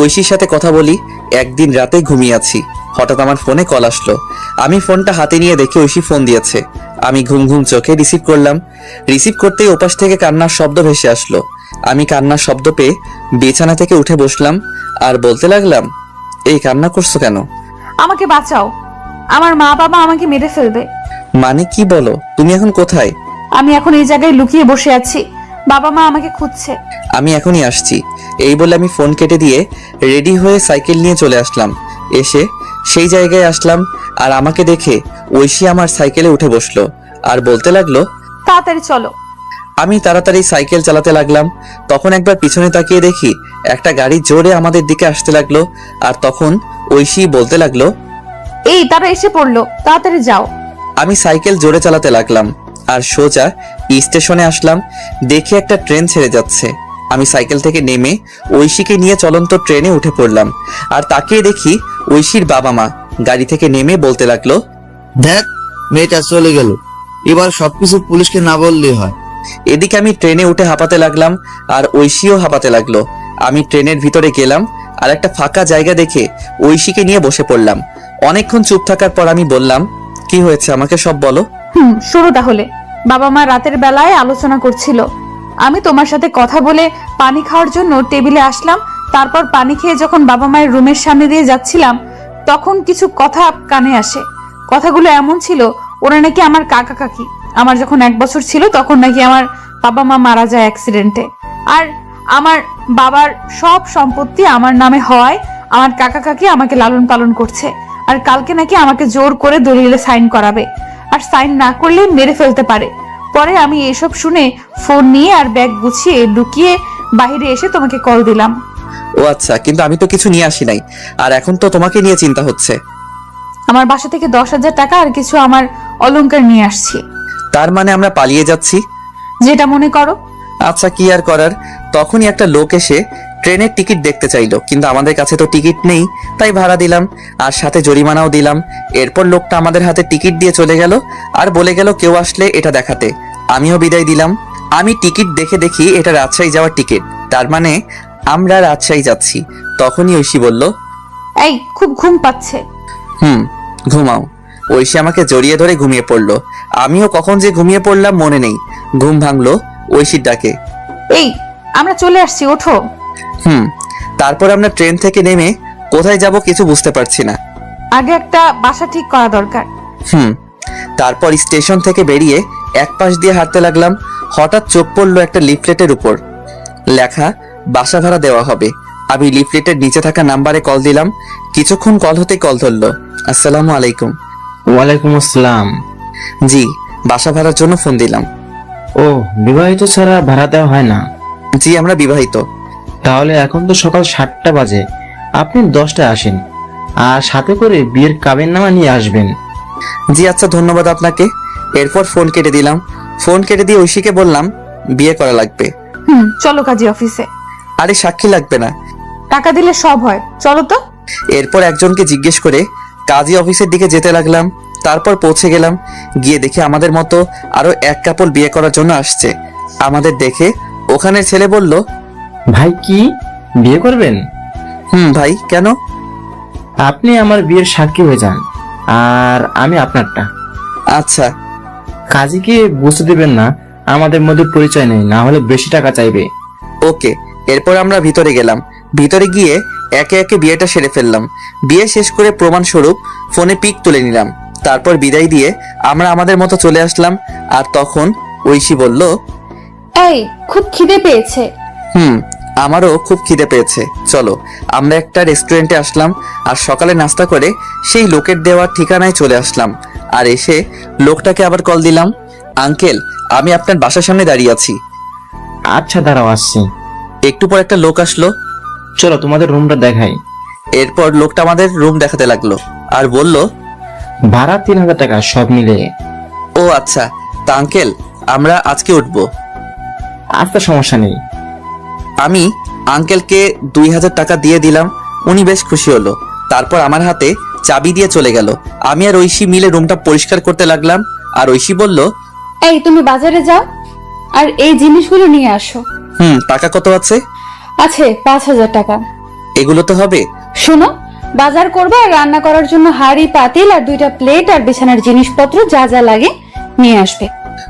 S1: ঐশীর সাথে কথা বলি। একদিন রাতে ঘুমিয়ে আছি, হঠাৎ আমার ফোনে কল আসলো। আমি ফোনটা হাতে নিয়ে দেখি ঐশী ফোন দিয়েছে। আমি ঘুম ঘুম চোখে রিসিভ করলাম। রিসিভ করতেই ওপাশ থেকে কান্নার শব্দ ভেসে আসলো। আমি কান্নার শব্দ পেয়ে বিছানা থেকে উঠে বসলাম আর বলতে লাগলাম, এই কান্না করছো কেন?
S2: আমাকে বাঁচাও, আমার মা বাবা আমাকে মেরে ফেলবে।
S1: মানে কি বলো? তুমি এখন কোথায়?
S2: আমি এখন এই জায়গায় লুকিয়ে বসে আছি, বাবা মা আমাকে খুঁজছে।
S1: আমি এখনই আসছি। এই বলে আমি ফোন কেটে দিয়ে রেডি হয়ে সাইকেল নিয়ে চলে আসলাম। এসে সেই জায়গায় আসলাম, আর আমাকে দেখে ঐশী আমার সাইকেলে উঠে বসলো আর বলতে লাগলো,
S2: তাড়াতাড়ি চলো।
S1: আমি তাড়াতাড়ি সাইকেল চালাতে লাগলাম। তখন একবার পিছনে তাকিয়ে দেখি একটা গাড়ি জোরে আমাদের দিকে আসতে লাগলো। আর তখন ঐশী বলতে লাগলো,
S2: এই তারা এসে পড়লো, তাড়াতাড়ি যাও।
S1: আমি সাইকেল জোরে চালাতে লাগলাম আর সোজা স্টেশনে আসলাম। দেখি একটা ট্রেন ছেড়ে যাচ্ছে। আমি সাইকেল থেকে নেমে ঐশীকে নিয়ে চলন্ত ট্রেনে উঠে পড়লাম। আর তাকিয়ে দেখি ঐশীর বাবা মা গাড়ি থেকে নেমে বলতে লাগলো,
S7: দেখ, মেয়েটা চলে গেল, এবার সবকিছু পুলিশকে না বললেই হয়।
S1: এদিকে আমি ট্রেনে উঠে হাঁপাতে লাগলাম আর ঐশীও হাঁপাতে লাগলো। আমি ট্রেনের ভিতরে গেলাম আর একটা ফাঁকা জায়গা দেখে ঐশীকে নিয়ে বসে পড়লাম। অনেকক্ষণ চুপ থাকার পর আমি বললাম, কি হয়েছে আমাকে সব বলো।
S2: শুরু তাহলে। বাবা মা রাতের বেলায় আলোচনা করছিল। আমি তোমার সাথে কথা বলে পানি খাওয়ার জন্য টেবিলে আসলাম। তারপর পানি খেয়ে যখন বাবা মায়ের রুমের সামনে দিয়ে যাচ্ছিলাম, তখন কিছু কথা কানে আসে। কথাগুলো এমন ছিল, ওরা নাকি আমার কাকা কাকি। আমার যখন 1 বছর ছিল তখন নাকি আমার বাবা মা মারা যায় অ্যাক্সিডেন্টে। আর আমার বাবার সব সম্পত্তি আমার নামে হওয়ায় আমার কাকা কাকি আমাকে লালন পালন করছে। আর কালকে নাকি আমাকে জোর করে দলিলে সাইন করাবে, আর সাইন না করলে মেরে ফেলতে পারে। পরে আমি এসব শুনে ফোন নিয়ে আর ব্যাগ গুছিয়ে লুকিয়ে বাইরে এসে তোমাকে কল দিলাম।
S1: ও আচ্ছা, কিন্তু আমি তো কিছু নিয়ে আসি নাই, আর এখন তো তোমাকে নিয়ে চিন্তা হচ্ছে।
S2: আমার বাসা থেকে 10,000 টাকা আর কিছু আমার অলংকার নিয়ে আসছি।
S1: তার মানে আমরা পালিয়ে যাচ্ছি?
S2: যেটা মনে করো।
S1: আচ্ছা, কি আর করার। তখনই একটা লোক এসে ট্রেনের টিকিট দেখতে চাইলো, কিন্তু আমাদের কাছে তো টিকিট নেই, তাই ভাড়া দিলাম আর সাথে জরিমানাও দিলাম। এরপর লোকটা আমাদের হাতে টিকিট দিয়ে চলে গেল আর বলে গেল কেউ আসলে এটা দেখাতে। আমিও বিদায় দিলাম। আমি টিকিট দেখে দেখি এটা রাজশাহী যাওয়ার টিকিট, তার মানে আমরা রাজশাহী যাচ্ছি। তখনই ঐশী বলল,
S2: এই খুব ঘুম পাচ্ছে।
S1: ঘুমাও। ঐশী আমাকে জড়িয়ে ধরে ঘুমিয়ে পড়লো। আমিও কখন যে ঘুমিয়ে পড়লাম মনে নেই। ঘুম ভাঙলো ঐশীর ডাকে,
S2: এই আমরা চলে আসছি, ওঠো।
S1: তারপর আমরা ট্রেন থেকে নেমে কোথায় যাব কিছু বুঝতে পারছি না।
S2: আগে একটা বাসা ঠিক করা দরকার।
S1: তারপর স্টেশন থেকে বেরিয়ে এক পাশ দিয়ে হাঁটতে লাগলাম। হঠাৎ চোখ পড়লো একটা লিফলেটের উপর লেখা বাসা ভাড়া দেওয়া হবে। আমি লিফলেটের নিচে থাকা নাম্বারে কল দিলাম। কিছুক্ষণ কল হতেই কল ধরলো। আসসালামু আলাইকুম।
S4: ওয়ালাইকুম আসসালাম।
S1: জি, বাসা ভাড়ার জন্য ফোন দিলাম।
S4: ও, বিবাহিত ছাড়া ভাড়া দেওয়া হয় না?
S1: জি, আমরা বিবাহিত।
S4: তাহলে এখন তো সকাল 7টা বাজে, আপনি 10টায় আসেন আর সাথে করে বিয়ের কাবিননামা নিয়ে আসবেন।
S1: জি আচ্ছা, ধন্যবাদ আপনাকে। এরপর ফোন কেটে দিলাম। ফোন কেটে দিয়ে ঐশীকে বললাম বিয়ে করা লাগবে।
S2: চলো কাজী অফিসে।
S1: আরে সাক্ষী লাগবে না,
S2: টাকা দিলে সব হয়, চলো তো।
S1: এরপর একজনকে জিজ্ঞেস করে কাজী অফিসের দিকে যেতে লাগলাম। তারপর পৌঁছে গেলাম। গিয়ে দেখি আমাদের মতো আরো এক কাপল বিয়ে করার জন্য আসছে। আমাদের দেখে ওখানের ছেলে বলল,
S4: ভাই কি বিয়ে করবেন?
S1: ভাই কেন?
S4: আপনি আমার বিয়ের সাক্ষী হয়ে যান আর আমি আপনারটা।
S1: আচ্ছা।
S4: কাজীকে বুঝতে দেবেন না আমাদের মধ্যে পরিচয় নেই, না হলে বেশি টাকা চাইবে।
S1: ওকে। এরপর আমরা ভিতরে গেলাম। ভিতরে গিয়ে একে একে বিয়েটা সেরে ফেললাম। বিয়ে শেষ করে প্রমাণস্বরূপ ফোনে পিক তুলে নিলাম। তারপর বিদায় দিয়ে আমরা আমাদের মতো চলে আসলাম। আর তখন ঐশী বলল,
S8: এই খুব খিদে পেয়েছে।
S1: আমারও খুব খিদে পেয়েছে, চলো। আমরা একটা রেস্টুরেন্টে আসলাম আর সকালে নাস্তা করে সেই লোকের দেওয়া ঠিকানায় চলে আসলাম। আর এসে লোকটাকে আবার কল দিলাম, আঙ্কেল আমি আপনার বাসার সামনে দাঁড়িয়ে আছি।
S4: আচ্ছা দাঁড়াও, আসছি।
S1: একটু পর একটা লোক আসলো।
S4: চলো তোমাদের রুমটা দেখাই।
S1: এরপর লোকটা আমাদের রুম দেখাতে লাগলো আর বলল,
S4: ভাড়া 3000 টাকা সব মিলিয়ে।
S1: ও আচ্ছা, তা আঙ্কেল আমরা আজকে উঠবো।
S4: আচ্ছা, সমস্যা নেই।
S1: আমি আঙ্কেলকে 2000 টাকা দিয়ে দিলাম। উনি বেশ খুশি হলো। তারপর আমার হাতে চাবি দিয়ে চলে গেল। আমি আর ঐশী মিলে রুমটা পরিষ্কার করতে লাগলাম। আর ঐশী বলল,
S8: এই তুমি বাজারে যাও আর এই জিনিসগুলো নিয়ে আসো।
S1: টাকা কত আছে?
S8: আছে 5000 টাকা।
S1: এগুলো তো হবে।
S8: শোনো, বাজার করবে আর রান্না করার জন্য হাঁড়ি পাতিল আর 2টা প্লেট আর বিছানার জিনিসপত্র যা যা লাগে নিয়ে আসবে।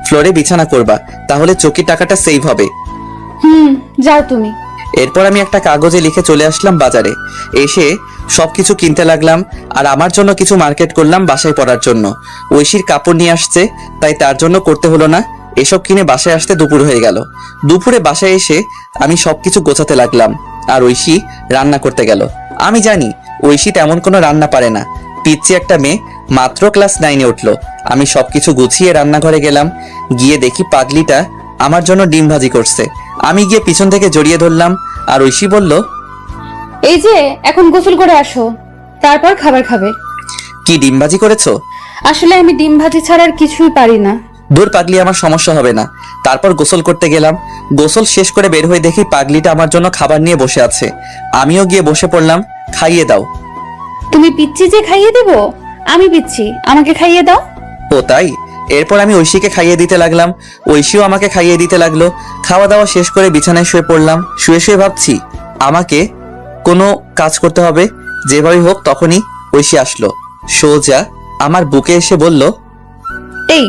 S1: ফ্লোরে বিছানা করবা, তাহলে চৌকির টাকাটা সেভ হবে।
S8: যাও তুমি।
S1: এরপর আমি একটা কাগজে লিখে চলে আসলাম বাজারে। এসে সবকিছু কিনতে লাগলাম আর আমার জন্য কিছু মার্কেট করলাম বাসায় পরার জন্য। ঐশীর কাপড় নিয়ে আসছে, তাই তার জন্য করতে হলো না। এসব কিনে বাসায় আসতে দুপুর হয়ে গেল। দুপুরে বাসায় এসে আমি সবকিছু গোছাতে লাগলাম আর ঐশী রান্না করতে গেল। আমি জানি ঐশী তেমন কোনো রান্না পারে না। পিচ্ছি একটা মেয়ে, মাত্র ক্লাস 9-এ উঠলো। আমি সবকিছু গুছিয়ে রান্নাঘরে গেলাম। গিয়ে দেখি পাগলিটা আমার জন্য ডিম ভাজি করছে। আমি গিয়ে পিছন থেকে জড়িয়ে ধরলাম আর ঐশী বলল,
S8: এই যে এখন গোসল করে আসো, তারপর খাবার খাবে।
S1: কি ডিম ভাজি করেছো?
S8: আসলে আমি ডিম ভাজি ছাড়া আর কিছুই পারি না।
S1: দূর পাগলি, আমার সমস্যা হবে না। তারপর গোসল করতে গেলাম। গোসল শেষ করে বের হয়ে দেখি পাগলিটা আমার জন্য খাবার নিয়ে বসে আছে। আমিও গিয়ে বসে পড়লাম। খাইয়ে দাও।
S8: তুমি পিচ্ছি যে খাইয়ে দেব? আমি পিচ্ছি, আমাকে খাইয়ে দাও।
S1: ও তাই? এরপর আমি ঐশীকে খাইয়ে দিতে লাগলাম। ঐশীও আমাকে খাইয়ে দিতে লাগলো। খাওয়া দাওয়া শেষ করে বিছানায় শুয়ে পড়লাম। শুয়ে শুয়ে ভাবছি আমাকে কোনো কাজ করতে হবে। যেভাবেই হোক। তখনই ঐশী আসলো। সোজা আমার বুকে এসে বলল,
S8: এই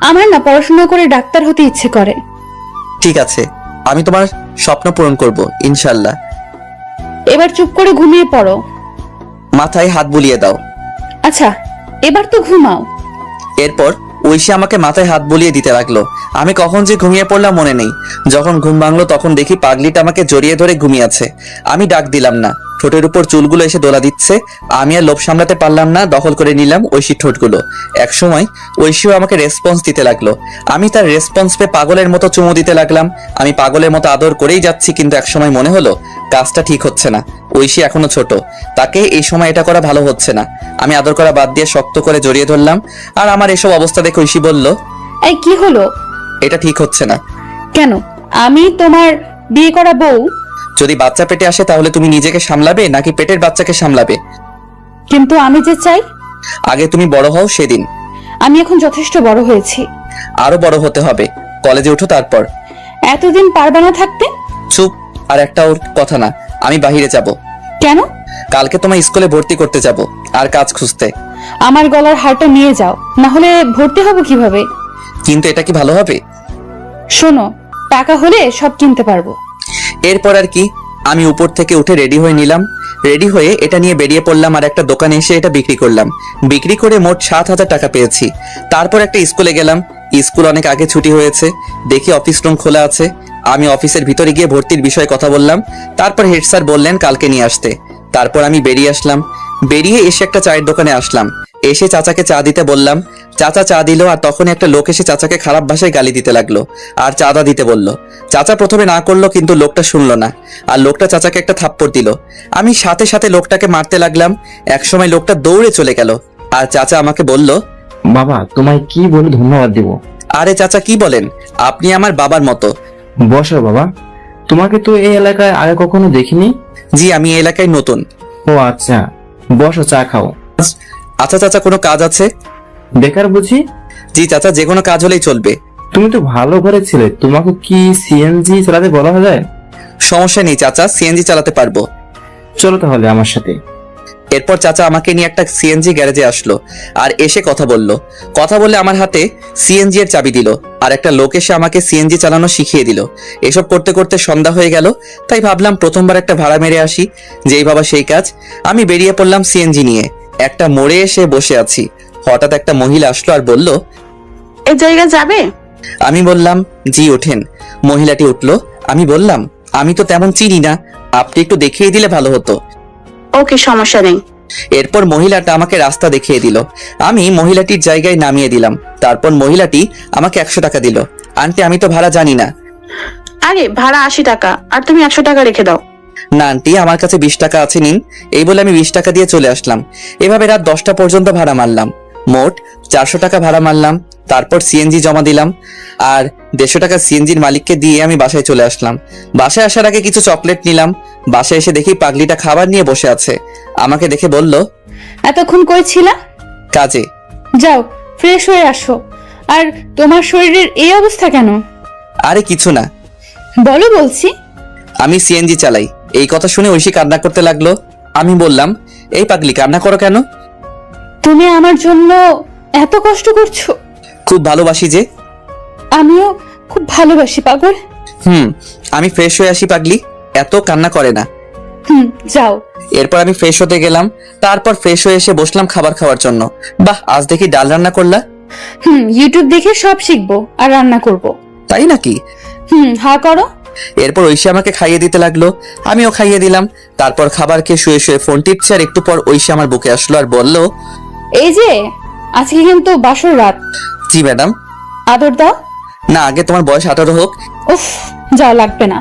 S8: আমার না পড়াশোনা করে ডাক্তার হতে ইচ্ছে করে।
S1: ঠিক আছে, আমি তোমার স্বপ্ন পূরণ করব ইনশাল্লাহ।
S8: এবার চুপ করে ঘুমিয়ে পড়ো।
S1: মাথায় হাত বুলিয়ে দাও।
S8: আচ্ছা, এবার তো ঘুমাও।
S1: এরপর ঐশী আমাকে মাথায় হাত বুলিয়ে দিতে লাগলো। আমি কখন যে ঘুমিয়ে পড়লাম মনে নেই। যখন ঘুম ভাঙলো তখন দেখি পাগলিটা আমাকে জড়িয়ে ধরে ঘুমিয়ে আছে। আমি ডাক দিলাম না। ঠোঁটের উপর চুলগুলো এসে দোলা দিচ্ছে। আমি আর লোভ সামলাতে পারলাম না, দখল করে নিলাম ঐশীর ঠোঁটগুলো। একসময় ঐশীও আমাকে রেসপন্স দিতে লাগলো। আমি তার রেসপন্স পেয়ে পাগলের মতো চুমু দিতে লাগলাম। আমি পাগলের মতো আদর করেই যাচ্ছি, কিন্তু একসময় মনে হলো কাজটা ঠিক হচ্ছে না। ঐশী এখনো ছোট, তাকে এই সময় এটা করা ভালো হচ্ছে না। আমি আদর করা বাদ দিয়ে শক্ত করে জড়িয়ে ধরলাম। আর আমার এসব অবস্থা দেখে ঐশী বলল,
S8: এই কি হলো?
S1: এটা ঠিক হচ্ছে না।
S8: কেন? আমি তোমার বিয়ে করা বউ।
S1: যদি বাচ্চা পেটে আসে তাহলে তুমি নিজেকে সামলাবে নাকি পেটের বাচ্চাকে সামলাবে?
S8: কিন্তু আমি যে চাই।
S1: আগে তুমি বড় হও সেদিন।
S8: আমি এখন যথেষ্ট বড় হয়েছি।
S1: আরো বড় হতে হবে। কলেজে উঠো তারপর।
S8: এতদিন পারবে না থাকতে?
S1: চুপ। আর একটা ওর কথা না। আমি বাহিরে যাব।
S8: কেন?
S1: কালকে তোমার স্কুলে ভর্তি করতে যাব আর কাজ খুঁজতে।
S8: আমার গলার হারটা নিয়ে যাও, না হলে ভর্তি হব কিভাবে?
S1: কিন্তু এটা কি ভালো হবে?
S8: শোনো, টাকা হলে সব কিনতে পারবো।
S1: এরপর আর কি, আমি উপর থেকে উঠে রেডি হয়ে নিলাম। রেডি হয়ে এটা নিয়ে বেরিয়ে পড়লাম আর একটা দোকানে এসে এটা বিক্রি করলাম। বিক্রি করে মোট 7000 টাকা পেয়েছি। তারপর একটা স্কুলে গেলাম। স্কুল অনেক আগে ছুটি হয়েছে। দেখি অফিস রুম খোলা আছে। আমি অফিসের ভিতরে গিয়ে ভর্তির বিষয়ে কথা বললাম। তারপর হেড স্যার বললেন কালকে নিয়ে আসতে। তারপর আমি বেরিয়ে আসলাম। বেরিয়ে এসে একটা চায়ের দোকানে আসলাম। এসে চাচাকে চা দিতে বললাম। চাচা চা দিল আর তখন একটা লোক এসে চাচাকে খারাপ ভাষায় গালি দিতে লাগলো আর চাঁদা দিতে বলল। চাচা প্রথমে না করলো, কিন্তু লোকটা শুনলো না আর লোকটা চাচাকে একটা থাপ্পড় দিল। আমি সাথে সাথে লোকটাকে মারতে লাগলাম। একসময় লোকটা দৌড়ে চলে গেল আর চাচা আমাকে বলল,
S4: বাবা তোমায় কি বলে ধন্যবাদ দিব?
S1: আরে চাচা কি বলেন, আপনি আমার বাবার মতো।
S4: বসো বাবা, তোমাকে তো এই এলাকায় আগে কখনো দেখিনি।
S1: জি, আমি এই এলাকায় নতুন।
S4: ও আচ্ছা, বসো চা খাও।
S1: আচ্ছা চাচা, কোনো কাজ আছে?
S4: বেকার বুঝি?
S1: জি চাচা, যে কোনো কাজ হলেই চলবে।
S4: তুমি তো ভালো ঘরে ছিলে, তোমাকে কি সিএনজি চালাতে বলা যায়?
S1: সমস্যা নেই চাচা, সিএনজি চালাতে পারবো।
S4: চলো তাহলে আমার সাথে।
S1: এরপর চাচা আমাকে নিয়ে একটা সিএনজি গ্যারেজে আসলো আর এসে কথা বলল। কথা বলে আমার হাতে সিএনজি এর চাবি দিল আর একটা লোক এসে আমাকে সিএনজি চালানো শিখিয়ে দিল। এসব করতে করতে সন্ধ্যা হয়ে গেল। তাই ভাবলাম প্রথমবার একটা ভাড়া মেরে আসি। যেই ভাবা সেই কাজ। আমি বেরিয়ে পড়লাম সিএনজি নিয়ে। একটা মোড়ে এসে বসে আছি। হঠাৎ একটা মহিলা আসলো আর বলল,
S9: এই জায়গা যাবে?
S1: আমি বললাম জি ওঠেন। মহিলাটি উঠলো। আমি বললাম আমি তো তেমন চিনি না, আপনি একটু দেখিয়ে দিলে ভালো হতো।
S9: ওকে, সমস্যা নেই।
S1: এরপর মহিলাটা আমাকে রাস্তা দেখিয়ে দিল। আমি মহিলাটির জায়গায় নামিয়ে দিলাম। তারপর মহিলাটি আমাকে 100 টাকা দিল আন্টি আমি তো ভাড়া জানি না।
S9: আরে ভাড়া 80 টাকা, আর তুমি 100 টাকা রেখে দাও।
S1: না আন্টি, আমার কাছে 20 টাকা আছে, নিন। এই বলে আমি 20 টাকা দিয়ে চলে আসলাম। এভাবে রাত 10টা পর্যন্ত ভাড়া মারলাম। মোট 400 টাকা ভাড়া মারলাম। তারপর সিএনজি জমা দিলাম, আর 150 টাকা সিএনজির মালিককে দিয়ে আমি বাসায় চলে আসলাম। বাসায় আসার আগে কিছু চকলেট নিলাম। বাসায় এসে দেখি পাগলিটা খাবার নিয়ে বসে আছে। আমাকে দেখে বলল,
S8: এতক্ষণ কই ছিলা?
S1: কাজে।
S8: যাও ফ্রেশ হয়ে আসো। আর তোমার শরীরের এই অবস্থা কেন?
S1: আরে কিছু না,
S8: বলো বলছি।
S1: আমি সিএনজি চালাই। এই কথা শুনে ঐশী কান্না করতে লাগলো। আমি বললাম, এই পাগলি কান্না করো কেন?
S8: তুমি আমার জন্য এত কষ্ট করছো?
S1: খুব ভালোবাসি যে।
S8: আমিও খুব ভালোবাসি পাগল।
S1: আমি ফ্রেশ হয়ে আসি পাগলি, এত কান্না করে না।
S8: যাও।
S1: এরপর আমি ফ্রেশ হতে গেলাম। তারপর ফ্রেশ হয়ে এসে বসলাম খাবার খাওয়ার জন্য। বাহ, আজ দেখি ডাল রান্না করলা।
S8: ইউটিউব দেখে সব শিখবো আর রান্না করব।
S1: তাই নাকি?
S8: হা করো।
S1: এরপর ঐশী আমাকে খাইয়ে দিতে লাগলো, আমিও খাইয়ে দিলাম। তারপর খাবার খেয়ে শুয়ে শুয়ে ফোন টিপছে, আর একটু পর ঐশী আমার বুকে আসলো আর বলল,
S8: এই যে আজকে কিন্তু বাসর রাত।
S1: জি ম্যাডাম।
S8: আদর দাও।
S1: না, আগে তোমার বয়স 18 হোক।
S8: উফ, যাও লাগবে না।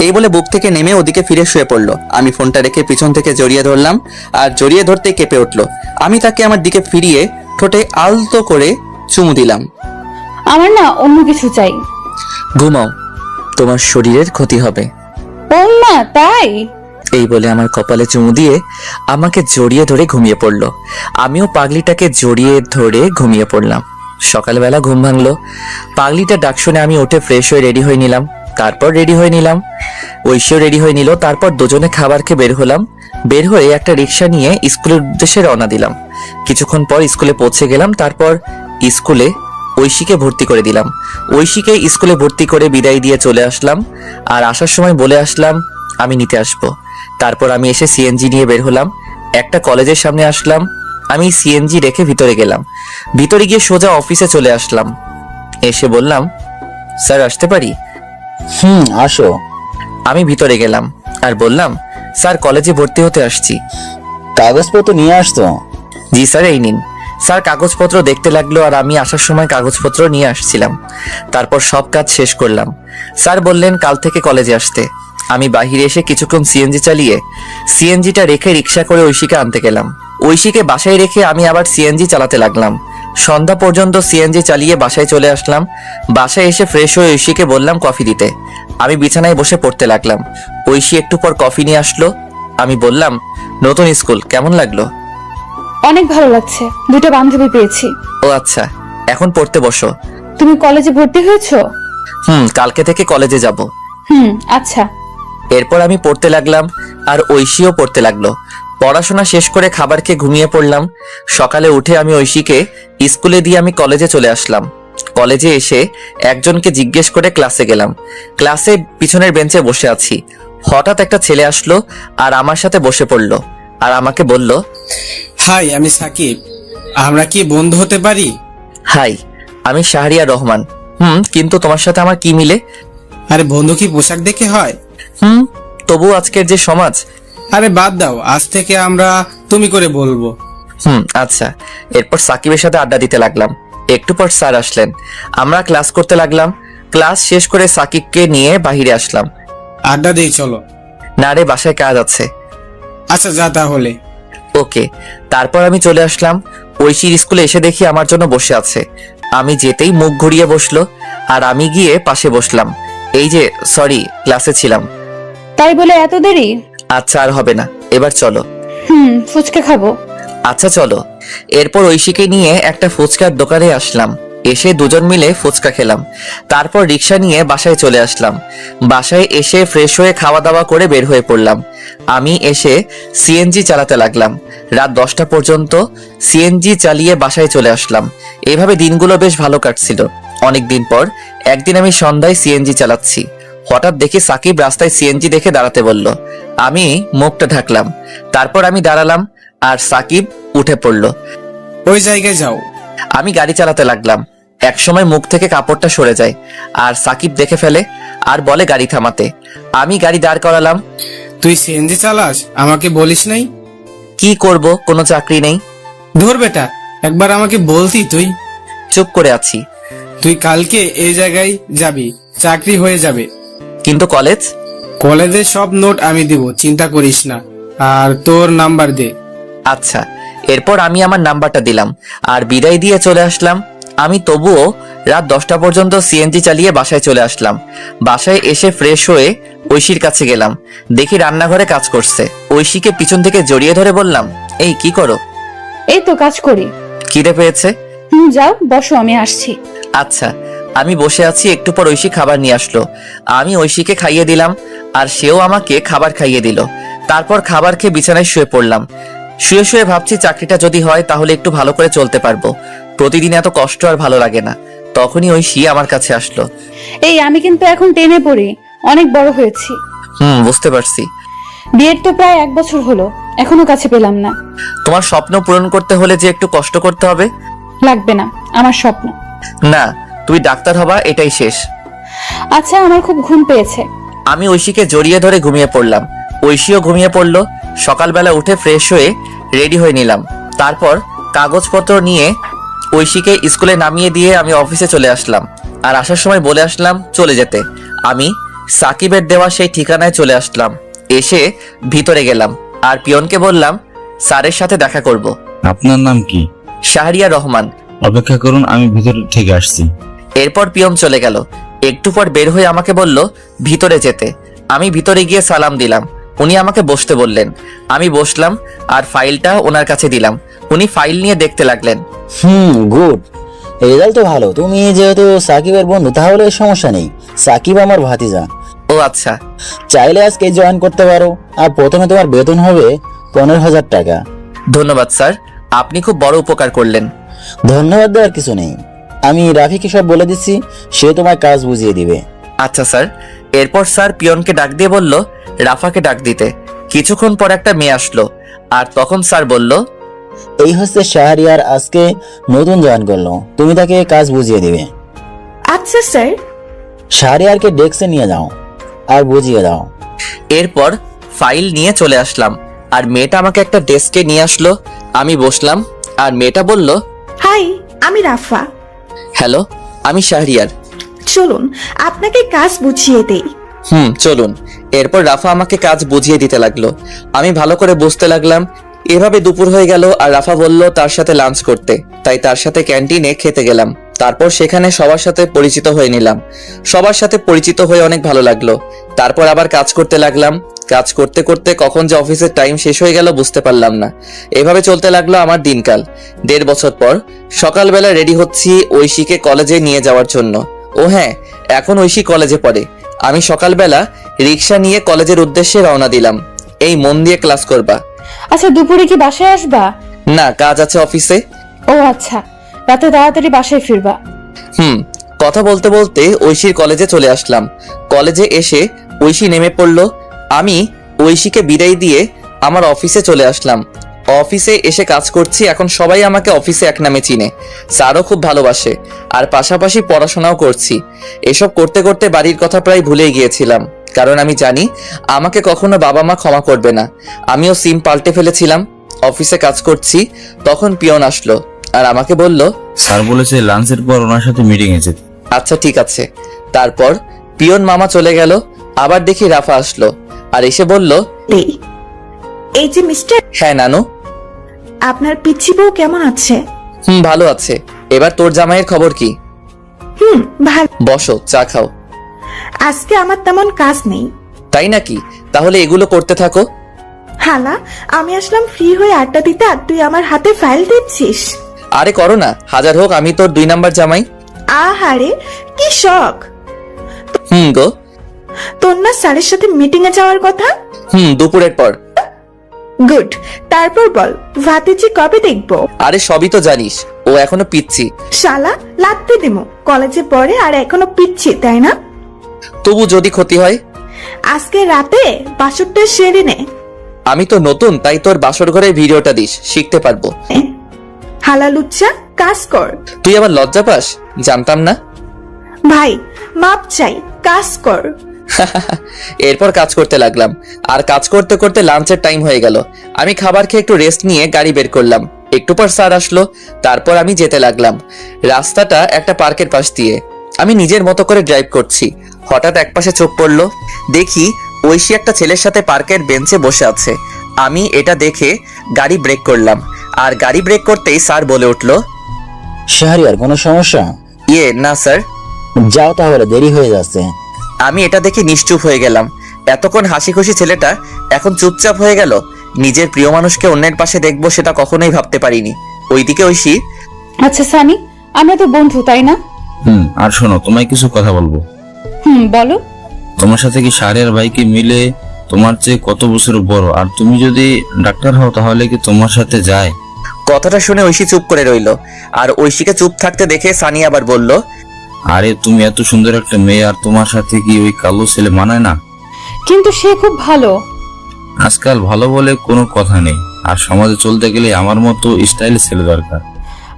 S1: এই বলে বুক থেকে নেমে ওদিকে ফিরে শুয়ে পড়লো। আমি ফোনটা রেখে পিছন থেকে জড়িয়ে ধরলাম, আর জড়িয়ে ধরতে কেঁপে উঠলো। আমি তাকে আমার দিকে ফিরিয়ে ঠোঁটে আলতো করে চুমু দিলাম।
S8: আমার না অন্য কিছু চাই।
S1: ঘুমাও, তোমার শরীরের ক্ষতি হবে।
S8: ও মা, তাই?
S1: এই বলে আমার কপালে চুমু দিয়ে আমাকে জড়িয়ে ধরে ঘুমিয়ে পড়লো। আমিও পাগলিটাকে জড়িয়ে ধরে ঘুমিয়ে পড়লাম। সকালবেলা ঘুম ভাঙলো। পাগলিটা ডাক শুনে আমি উঠে ফ্রেশ হয়ে রেডি হয়ে নিলাম। তারপর রেডি হয়ে নিলাম, ঐশীও রেডি হয়ে নিল। তারপর দুজনে খাবার খেয়ে বের হলাম। বের হয়ে একটা রিক্সা নিয়ে স্কুলের উদ্দেশ্যে রওনা দিলাম। কিছুক্ষণ পর স্কুলে পৌঁছে গেলাম। তারপর স্কুলে ঐশীকে ভর্তি করে দিলাম। ঐশীকে স্কুলে ভর্তি করে বিদায় দিয়ে চলে আসলাম। আর আসার সময় বলে আসলাম আমি নিতে আসবো। তারপর আমি এসে সিএনজি নিয়ে বের হলাম। একটা কলেজের সামনে আসলাম। আমি সিএনজি রেখে ভিতরে গেলাম। ভিতরে গিয়ে সোজা অফিসে চলে আসলাম। এসে বললাম, স্যার আসতে পারি?
S4: আসো।
S1: আমি ভিতরে গেলাম আর বললাম, স্যার কলেজে ভর্তি হতে আসছি।
S4: কাগজপত্র নিয়ে আসতো?
S1: জি স্যার, এই নিন। স্যার কাগজপত্র দেখতে লাগলো, আর আমি আসার সময় কাগজপত্র নিয়ে আসছিলাম। তারপর সব কাজ শেষ করলাম। স্যার বললেন কাল থেকে কলেজে আসতে। আমি বাহিরে এসে কিছুক্ষণ সিএনজি চালিয়ে সিএনজিটা রেখে রিক্সা করে ঐশীকে আনতে গেলাম। ঐশীকে বাসায় রেখে আমি আবার সিএনজি চালাতে লাগলাম। সন্ধ্যা পর্যন্ত সিএনজি চালিয়ে বাসায় চলে আসলাম। বাসায় এসে ফ্রেশ হয়ে ঐশীকে বললাম কফি দিতে। আমি বিছানায় বসে পড়তে লাগলাম। ঐশী একটু পর কফি নিয়ে আসলো। আমি বললাম, নতুন স্কুল কেমন লাগলো?
S8: অনেক ভালো লাগছে, দুটো বান্ধবী পেয়েছি।
S1: ও আচ্ছা, এখন পড়তে বসো।
S8: তুমি কলেজে ভর্তি হয়েছো?
S1: কালকে থেকে কলেজে যাব।
S8: আচ্ছা।
S1: এরপর আমি পড়তে লাগলাম, আর ঐশীও পড়তে লাগলো। পড়াশোনা শেষ করে খাবার খেয়ে ঘুমিয়ে পড়লাম। সকালে উঠে আমি ঐশীকে স্কুলে দিয়ে আমি কলেজে চলে আসলাম। কলেজে এসে একজনকে জিজ্ঞেস করে ক্লাসে গেলাম। ক্লাসে পিছনের বেঞ্চে বসে আছি। হঠাৎ একটা ছেলে আসলো আর আমার সাথে বসে পড়লো, আর আমাকে বলল,
S10: হাই, আমি সাকিব। আমরা কি বন্ধু হতে পারি?
S1: হাই, আমি শাহরিয়ার রহমান। কিন্তু তোমার সাথে আমার কি মিলে?
S10: আরে বন্ধু কি পোশাক দেখে হয়?
S1: তবু আজকের যে সমাজ।
S10: আরে বাদ দাও, আজ থেকে আমরা তুমি করে বলবো।
S1: আচ্ছা। এরপর সাকিবের সাথে আড্ডা দিতে লাগলাম। একটু পর স্যার আসলেন। আমরা ক্লাস করতে লাগলাম। ক্লাস শেষ করে সাকিবকে নিয়ে বাহিরে আসলাম।
S10: আড্ডা দেই চলো।
S1: না রে, বাসায় কাজ আছে।
S10: আচ্ছা যা তাহলে।
S1: ওকে। তারপর আমি চলে আসলাম। ঐশীর স্কুলে এসে দেখি আমার জন্য বসে আছে। আমি যেতেই মুখ ঘুরিয়ে বসলো, আর আমি গিয়ে পাশে বসলাম। এই যে সরি, ক্লাসে ছিলাম।
S8: তাই বলে এত দেরি?
S1: আচ্ছা, আর হবে না, এবার চলো।
S8: ফুচকা খাবো।
S1: আচ্ছা চলো। এরপর ঐশীকে নিয়ে একটা ফুচকার দোকানে আসলাম। এসে দুজন মিলে ফুচকা খেলাম। তারপর রিক্সা নিয়ে বাসায় চলে আসলাম। বাসায় এসে ফ্রেশ হয়ে খাওয়া দাওয়া করে বের হয়ে পড়লাম। আমি এসে সিএনজি চালাতে লাগলাম। রাত 10টা পর্যন্ত সিএনজি চালিয়ে বাসায় চলে আসলাম। এভাবে দিনগুলো বেশ ভালো কাটছিল। অনেকদিন পর একদিন আমি সন্ধ্যায় সিএনজি চালাচ্ছি। হঠাৎ দেখি সাকিব রাস্তায় সিএনজি দেখে দাঁড়াতে বলল। আমি মুখটা ঢাকলাম। তারপর আমি দাঁড়ালাম, আর সাকিব উঠে পড়ল।
S10: ওই জায়গায় যাও।
S1: আমি গাড়ি চালাতে লাগলাম। একসময় মুখ থেকে কাপড়টা সরে যায়, আর সাকিব দেখে ফেলে আর বলে গাড়ি থামাতে। আমি গাড়ি দাঁড় করালাম।
S10: তুই সিএনজি চালাস, আমাকে বলিস নাই?
S1: কি করব, কোনো চাকরি নেই।
S10: ধর বেটা, একবার আমাকে বলতি তুই।
S1: চুপ করে আছি।
S10: তুই কালকে এই জায়গায় যাবি, চাকরি হয়ে যাবে।
S1: কিন্তু কলেজ?
S10: কলেজের সব নোট আমি দিব, চিন্তা করিস না। আর তোর নাম্বার দে।
S1: আচ্ছা। এরপর আমি আমার নাম্বারটা দিলাম আর বিদায় দিয়ে চলে আসলাম। আমি তবুও রাত 10টা পর্যন্ত সিএনজি চালিয়ে বাসায় চলে আসলাম। বাসায় এসে ফ্রেশ হয়ে ঐশীর কাছে গেলাম। দেখি রান্নাঘরে কাজ করছে। ঐশীকে পিছন থেকে জড়িয়ে ধরে বললাম, এই কি করো?
S8: এই তো কাজ করি।
S1: খিদে পেয়েছে?
S8: যাও বসো, আমি আসছি।
S1: আচ্ছা। আমি বসে আছি, একটু পর ঐশী খাবার নিয়ে আসলো। আমি ঐশীকে খাইয়ে দিলাম আর সেও আমাকে খাবার খাইয়ে দিল। তারপর খাবার খেয়ে বিছানায় শুয়ে পড়লাম। শুয়ে শুয়ে ভাবছি চাকরিটা যদি হয় তাহলে একটু ভালো করে চলতে পারবো। প্রতিদিন এত কষ্ট আর ভালো লাগে না। তখনই ঐশী আমার কাছে আসলো।
S8: এই আমি কিন্তু এখন 10-এ পড়ি, অনেক বড় হয়েছি।
S1: বুঝতে পারছি।
S8: বিয়ের তো প্রায় 1 বছর হলো, এখনো কাছে পেলাম না।
S1: তোমার স্বপ্ন পূরণ করতে হলে যে একটু কষ্ট করতে হবে।
S8: লাগবে না, আমার স্বপ্ন।
S1: না, তুমি ডাক্তার হবা, এটাই শেষ।
S8: আচ্ছা, আমার খুব ঘুম পেয়েছে।
S1: আমি ঐশীকে জড়িয়ে ধরে ঘুমিয়ে পড়লাম। ঐশীও ঘুমিয়ে পড়লো। সকালবেলা উঠে ফ্রেশ হয়ে রেডি হয়ে নিলাম। তারপর কাগজপত্র নিয়ে ঐশীকে স্কুলে নামিয়ে দিয়ে আমি অফিসে চলে আসলাম। আর আসার সময় বলে আসলাম চলে যেতে। আমি সাকিবের দেওয়া সেই ঠিকানায় চলে আসলাম। এসে ভিতরে গেলাম আর পিয়নকে বললাম স্যারের সাথে দেখা করব।
S11: আপনার নাম কি?
S1: শাহরিয়া রহমান।
S11: অপেক্ষা করুন, আমি ভিতর থেকে আসছি।
S1: এরপর পিয়ন চলে গেল। একটু পর বের হয়ে আমাকে বলল ভিতরে যেতে। আমি ভিতরে গিয়ে সালাম দিলাম। উনি আমাকে বসতে বললেন। আমি বসলাম আর ফাইলটা ওনার কাছে দিলাম। উনি ফাইল নিয়ে দেখতে লাগলেন।
S12: গুড, রেজাল্ট তো ভালো। তুমি যেহেতু সাকিবের বন্ধু তাহলে সমস্যা নেই। সাকিব আমার ভাতিজা।
S1: ও আচ্ছা।
S12: চাইলে আজকে জয়েন করতে পারো। আর প্রথমে তোমার বেতন হবে 15,000 টাকা।
S1: ধন্যবাদ স্যার, আপনি খুব বড় উপকার করলেন।
S12: ধন্যবাদ দেওয়ার কিছু নেই। আমি রাফিকে সব বলে দিচ্ছি, সে তোমার কাজ বুঝিয়ে দিবে।
S1: আচ্ছা স্যার। এরপর স্যার পিয়নকে ডাক দিয়ে বলল রাফাকে ডাক দিতে। কিছুক্ষণ পর একটা মেয়ে আসলো আর তখন স্যার বলল,
S12: এই হচ্ছে শাহরিয়ার, আজকে নতুন জয়েন করলো, তুমি তাকে কাজ বুঝিয়ে দিবে।
S6: আচ্ছা স্যার।
S12: শাহরিয়ারকে ডেস্কে নিয়ে যাও আর বুঝিয়ে দাও।
S1: এরপর ফাইল নিয়ে চলে আসলাম আর মেয়েটা আমাকে একটা ডেস্কে নিয়ে আসলো। আমি বসলাম আর মেয়েটা বলল,
S6: হাই, আমি রাফা।
S1: হ্যালো, আমি শাহরিয়ার।
S6: চলুন আপনাকে কাজ বুঝিয়ে দেই।
S1: চলুন। এরপর রাফা আমাকে কাজ বুঝিয়ে দিতে লাগলো। আমি ভালো করে বুঝতে লাগলাম। এভাবে দুপুর হয়ে গেল আর রাফা বলল তার সাথে লাঞ্চ করতে, তাই তার সাথে ক্যান্টিনে খেতে গেলাম। তারপর সেখানে সবার সাথে পরিচিত হয়ে নিলাম। সবার সাথে পরিচিত হয়ে অনেক ভালো লাগলো। তারপর আবার কাজ করতে লাগলাম। কাজ করতে করতে কখন যে অফিসের টাইম শেষ হয়ে গেল বুঝতে পারলাম না। এভাবে চলতে লাগলো আমার দিনকাল। 1.5 বছর পর সকালবেলা রেডি হচ্ছি ঐশীকে কলেজে নিয়ে যাওয়ার জন্য। ও হ্যাঁ, এখন ঐশী কলেজে পড়ে। আমি সকালবেলা রিক্সা নিয়ে কলেজের উদ্দেশ্যে রওনা দিলাম। এই মন দিয়ে ক্লাস করবা।
S8: আচ্ছা, দুপুরে কি বাসায় আসবা?
S1: না, কাজ আছে অফিসে।
S8: ও আচ্ছা, রাতে তাড়াতাড়ি বাসায় ফিরবা।
S1: কথা বলতে বলতে ঐশীর কলেজে চলে আসলাম। কলেজে এসে ঐশী নেমে পড়লো। আমি ঐশীকে বিদায় দিয়ে আমার অফিসে চলে আসলাম। অফিসে এসে কাজ করছি। এখন সবাই আমাকে অফিসে এক নামে চিনে। স্যারও খুব ভালোবাসে আর পাশাপাশি পড়াশোনাও করছি। এসব করতে করতে বাড়ির কথা প্রায় ভুলেই গিয়েছিলাম, কারণ আমি জানি আমাকে কখনো বাবা মা ক্ষমা করবে না। আমিও সিম পাল্টে ফেলেছিলাম। অফিসে কাজ করছি, তখন পিয়ন আসলো আর আমাকে বলল,
S11: স্যার বলেছে লাঞ্চের পর ওনার সাথে মিটিং এ যেতে।
S1: আচ্ছা ঠিক আছে। তারপর পিয়ন মামা চলে গেল। আবার দেখি রাফা আসলো আর এসে বলল,
S6: এই যে মিস্টার,
S1: হ্যাঁ নানু।
S6: আপনার পিচ্চি বউ কেমন আছে?
S1: ভালো আছে। এবার তোর জামাইয়ের খবর কি?
S6: ভালো।
S1: বসো, চা খাও।
S6: আজকে আমার তেমন কাজ নেই।
S1: তাই নাকি? তাহলে এগুলো করতে থাকো।
S6: হালা, আমি আসলাম ফ্রি হয়ে আড্ডা দিতে আর তুই আমার হাতে ফাইল দিচ্ছিস।
S1: আরে করো না, হাজার হোক আমি তোর 2 নাম্বার জামাই।
S6: আহারে কি শখ।
S1: গো।
S6: তোর না স্যারের সাথে মিটিং এ যাওয়ার কথা?
S1: দুপুরের পর।
S6: গুড। তারপর বল, ভাতিজি কবে দেখবো?
S1: আরে সবই তো জানিস, ও এখনো পিচ্ছি।
S6: শালা, লাগতে দিমু। কলেজে পড়ে আর এখনো পিচ্ছি, তাই না?
S1: তবু যদি ক্ষতি হয়?
S6: আজকে রাতে বাসরটা সেরে নে।
S1: আমি তো নতুন, তাই তোর বাসর ঘরে ভিডিওটা দিস, শিখতে পারবো।
S6: হালা লুচ্চা, কাজ কর।
S1: তুই আবার লজ্জা পাস? জানতাম না।
S6: ভাই মাপ চাই, কাজ কর।
S1: এরপর কাজ করতে লাগলাম, আর কাজ করতে করতে লাঞ্চের টাইম হয়ে গেল। আমি খাবার খেয়ে একটু রেস্ট নিয়ে গাড়ি বের করলাম। একটু পর স্যার আসলো, তারপর আমি যেতে লাগলাম। রাস্তাটা একটা পার্কের পাশ দিয়ে। আমি নিজের মতো করে ড্রাইভ করছি। হঠাৎ একপাশে চোখ পড়লো, দেখি ঐশী একটা ছেলের সাথে পার্কের বেঞ্চে বসে আছে। আমি এটা দেখে গাড়ি ব্রেক করলাম, আর গাড়ি ব্রেক করতেই স্যার বলে উঠলো,
S12: শাহরিয়ার কোনো সমস্যা?
S1: না স্যার।
S12: যাও তাহলে, দেরি হয়ে যাচ্ছে।
S1: আমি এটা দেখে নিশ্চুপ হয়ে গেলাম। এতক্ষণ হাসি খুশি ছেলেটা এখন চুপচাপ হয়ে গেল। নিজের প্রিয় মানুষকে অন্যের পাশে দেখবো সেটা কখনোই ভাবতে পারিনি। ওইদিকে ঐশী,
S8: আচ্ছা সানি, আমরা তো বন্ধু তাই না?
S11: আর শোনো, তোমায় কিছু কথা বলবো।
S8: বলো।
S11: তোমার সাথে কি শাহরিয়ার ভাইকে মিলে তোমার চেয়ে কত বছর বড়, আর তুমি যদি ডাক্তার হও তাহলে কি তোমার সাথে যায়?
S1: কথাটা শুনে ঐশী চুপ করে রইল, আর ঐশীকে চুপ থাকতে দেখে সানি আবার বলল,
S11: আরে তুমি এত সুন্দর একটা মেয়ে, আর তোমার সাথে কি ওই কালো ছেলে মানায় না?
S8: কিন্তু সে খুব ভালো।
S11: আজকাল ভালো বলে কোনো কথা নেই, আর সমাজে চলতে গেলে আমার মতো স্টাইল ছেলে দরকার।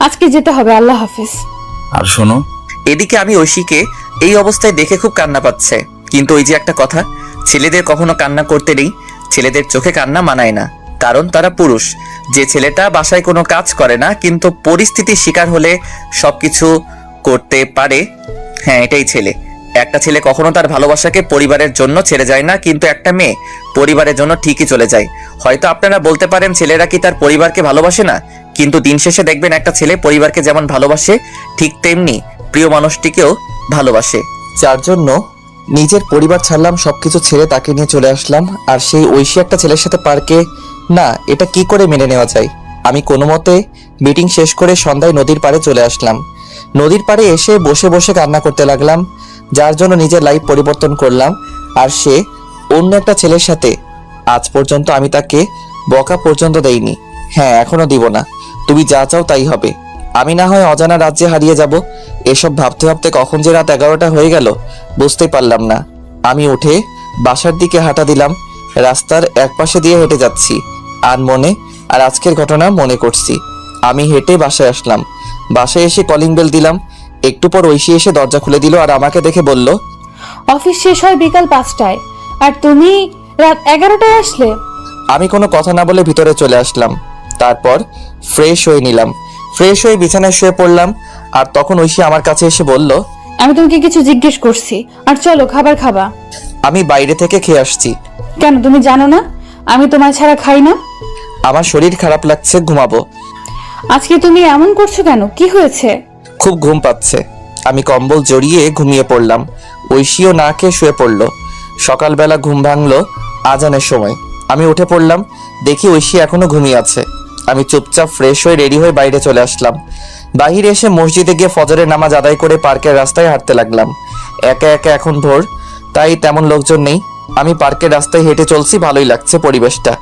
S8: আজকে যেতে হবে, আল্লাহ হাফেজ।
S11: আর শোনো,
S1: এদিকে আমি ঐশীকে এই অবস্থায় দেখে খুব কান্না পাচ্ছে। কিন্তু ওই যে একটা কথা, ছেলেদের কখনো কান্না করতে নেই। ছেলেদের চোখে কান্না মানায় না, কারণ তারা পুরুষ। যে ছেলেটা বাসায় কোনো কাজ করে না কিন্তু পরিস্থিতির শিকার হলে সবকিছু করতে পারে, হ্যাঁ এটাই ছেলে। একটা ছেলে কখনো তার ভালোবাসাকে পরিবারের জন্য ছেড়ে যায় না, কিন্তু একটা মেয়ে পরিবারের জন্য ঠিকই চলে যায়। হয়তো আপনারা বলতে পারেন ছেলেরা কি তার পরিবারকে ভালোবাসে না, কিন্তু দিন শেষে দেখবেন একটা ছেলে পরিবারকে যেমন ভালোবাসে ঠিক তেমনি প্রিয় মানুষটিকেও ভালোবাসে। যার জন্য নিজের পরিবার ছাড়লাম, সবকিছু ছেড়ে তাকে নিয়ে চলে আসলাম। আর সেই ঐশী একটা ছেলের সাথে পার্কে, না এটা কি করে মেনে নেওয়া যায়। আমি কোনো মতে মিটিং শেষ করে সন্ধ্যায় নদীর পাড়ে চলে আসলাম। নদীর পাড়ে এসে বসে বসে কান্না করতে লাগলাম, যার জন্য নিজের লাইফ পরিবর্তন করলাম। আর সে অন্য একটা ছেলের সাথে। আজ পর্যন্ত আমি তাকে বকা পর্যন্ত দেইনি, হ্যাঁ এখনো দিব না। তুমি যা চাও তাই হবে। আমি না হয় অজানা রাজ্যে হারিয়ে যাব। এসব ভাবতে ভাবতে কখন যে রাত 11টা হয়ে গেল বুঝতেই পারলাম না। আমি উঠে বাসার দিকে হাঁটা দিলাম। রাস্তার একপাশে দিয়ে হেঁটে যাচ্ছি, আনমনে আর আজকের ঘটনা মনে করছি। আমি হেঁটে বাসায় আসলাম। বাসায় এসে কলিং বেল দিলাম। একটু পর ঐশী এসে দরজা খুলে দিল, আর আমাকে দেখে বলল,
S8: অফিস শেষ হয় বিকাল 5টায়, আর তুমি রাত 11টায় আসলে?
S1: আমি কোনো কথা না বলে ভিতরে চলে আসলাম। তারপর ফ্রেশ হয়ে নিলাম। ফ্রেশ হয়ে বিছানায় শুয়ে পড়লাম। আর তখন ঐশী আমার কাছে এসে বলল,
S8: আমি তোমাকে কিছু জিজ্ঞেস করছি, আর চলো খাবার খাবা।
S1: আমি বাইরে থেকে খেয়ে আসছি।
S8: কেন, তুমি জানো না আমি তোমার ছাড়া খাই না?
S1: আমার শরীর খারাপ লাগছে, ঘুমাবো।
S8: আজকে তুমি এমন করছো কেন, কি হয়েছে?
S1: খুব ঘুম পাচ্ছে। আমি কম্বল জড়িয়ে ঘুমিয়ে পড়লাম। ঐশীও না খেয়ে শুয়ে পড়লো। সকালবেলা ঘুম ভাঙলো আজানের সময়। আমি উঠে পড়লাম, দেখি ঐশী এখনো ঘুমিয়ে আছে। আমি চুপচাপ ফ্রেশ হয়ে রেডি হয়ে বাইরে চলে আসলাম। বাহিরে এসে মসজিদে গিয়ে ফজরের নামাজ আদায় করে পার্কের রাস্তায় হাঁটতে লাগলাম। একা একা, এখন ভোর, তাই তেমন লোকজন নেই। আমি পার্কের রাস্তায় হেঁটে চলছি, ভালোই লাগছে পরিবেশটা,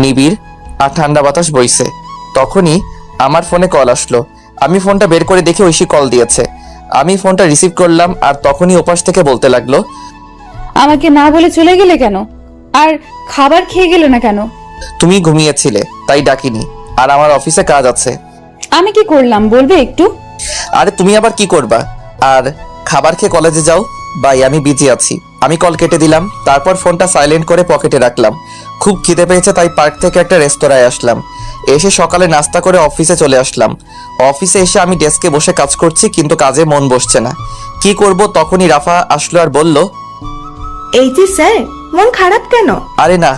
S1: নিবিড় আর ঠান্ডা বাতাস বইছে। তখনই আমার ফোনে কল আসলো। আমি ফোনটা বের করে দেখে ঐশী কল দিয়েছে। আমি ফোনটা রিসিভ করলাম, আর তখনই ওপাশ থেকে বলতে লাগলো,
S8: আমাকে না বলে চলে গেলে কেন, আর খাবার খেয়ে গেলে না কেন?
S1: তুমি ঘুমিয়েছিলে তাই ডাকিনি, আর আমার অফিসে কাজ আছে।
S8: আমি কি করলাম বলবে একটু?
S1: আরে তুমি আবার কি করবা, আর খাবার খেয়ে কলেজে যাও। বাই, আমি বিজি আছি। আমি কল কেটে দিলাম। তারপর ফোনটা সাইলেন্ট করে পকেটে রাখলাম। খুব খিদে পেয়েছে, তাই পার্ক থেকে একটা রেস্তোরাঁয় আসলাম। এসে সকালে নাস্তা করে অফিসে চলে আসলাম। অফিসে এসে আমি ডেস্কে বসে কাজ করছি, কিন্তু কাজে মন বসছে না। কি করব, তখনই রাফা আসলো আর বলল,
S6: এই যে স্যার, মন খারাপ কেন?
S1: আরে না।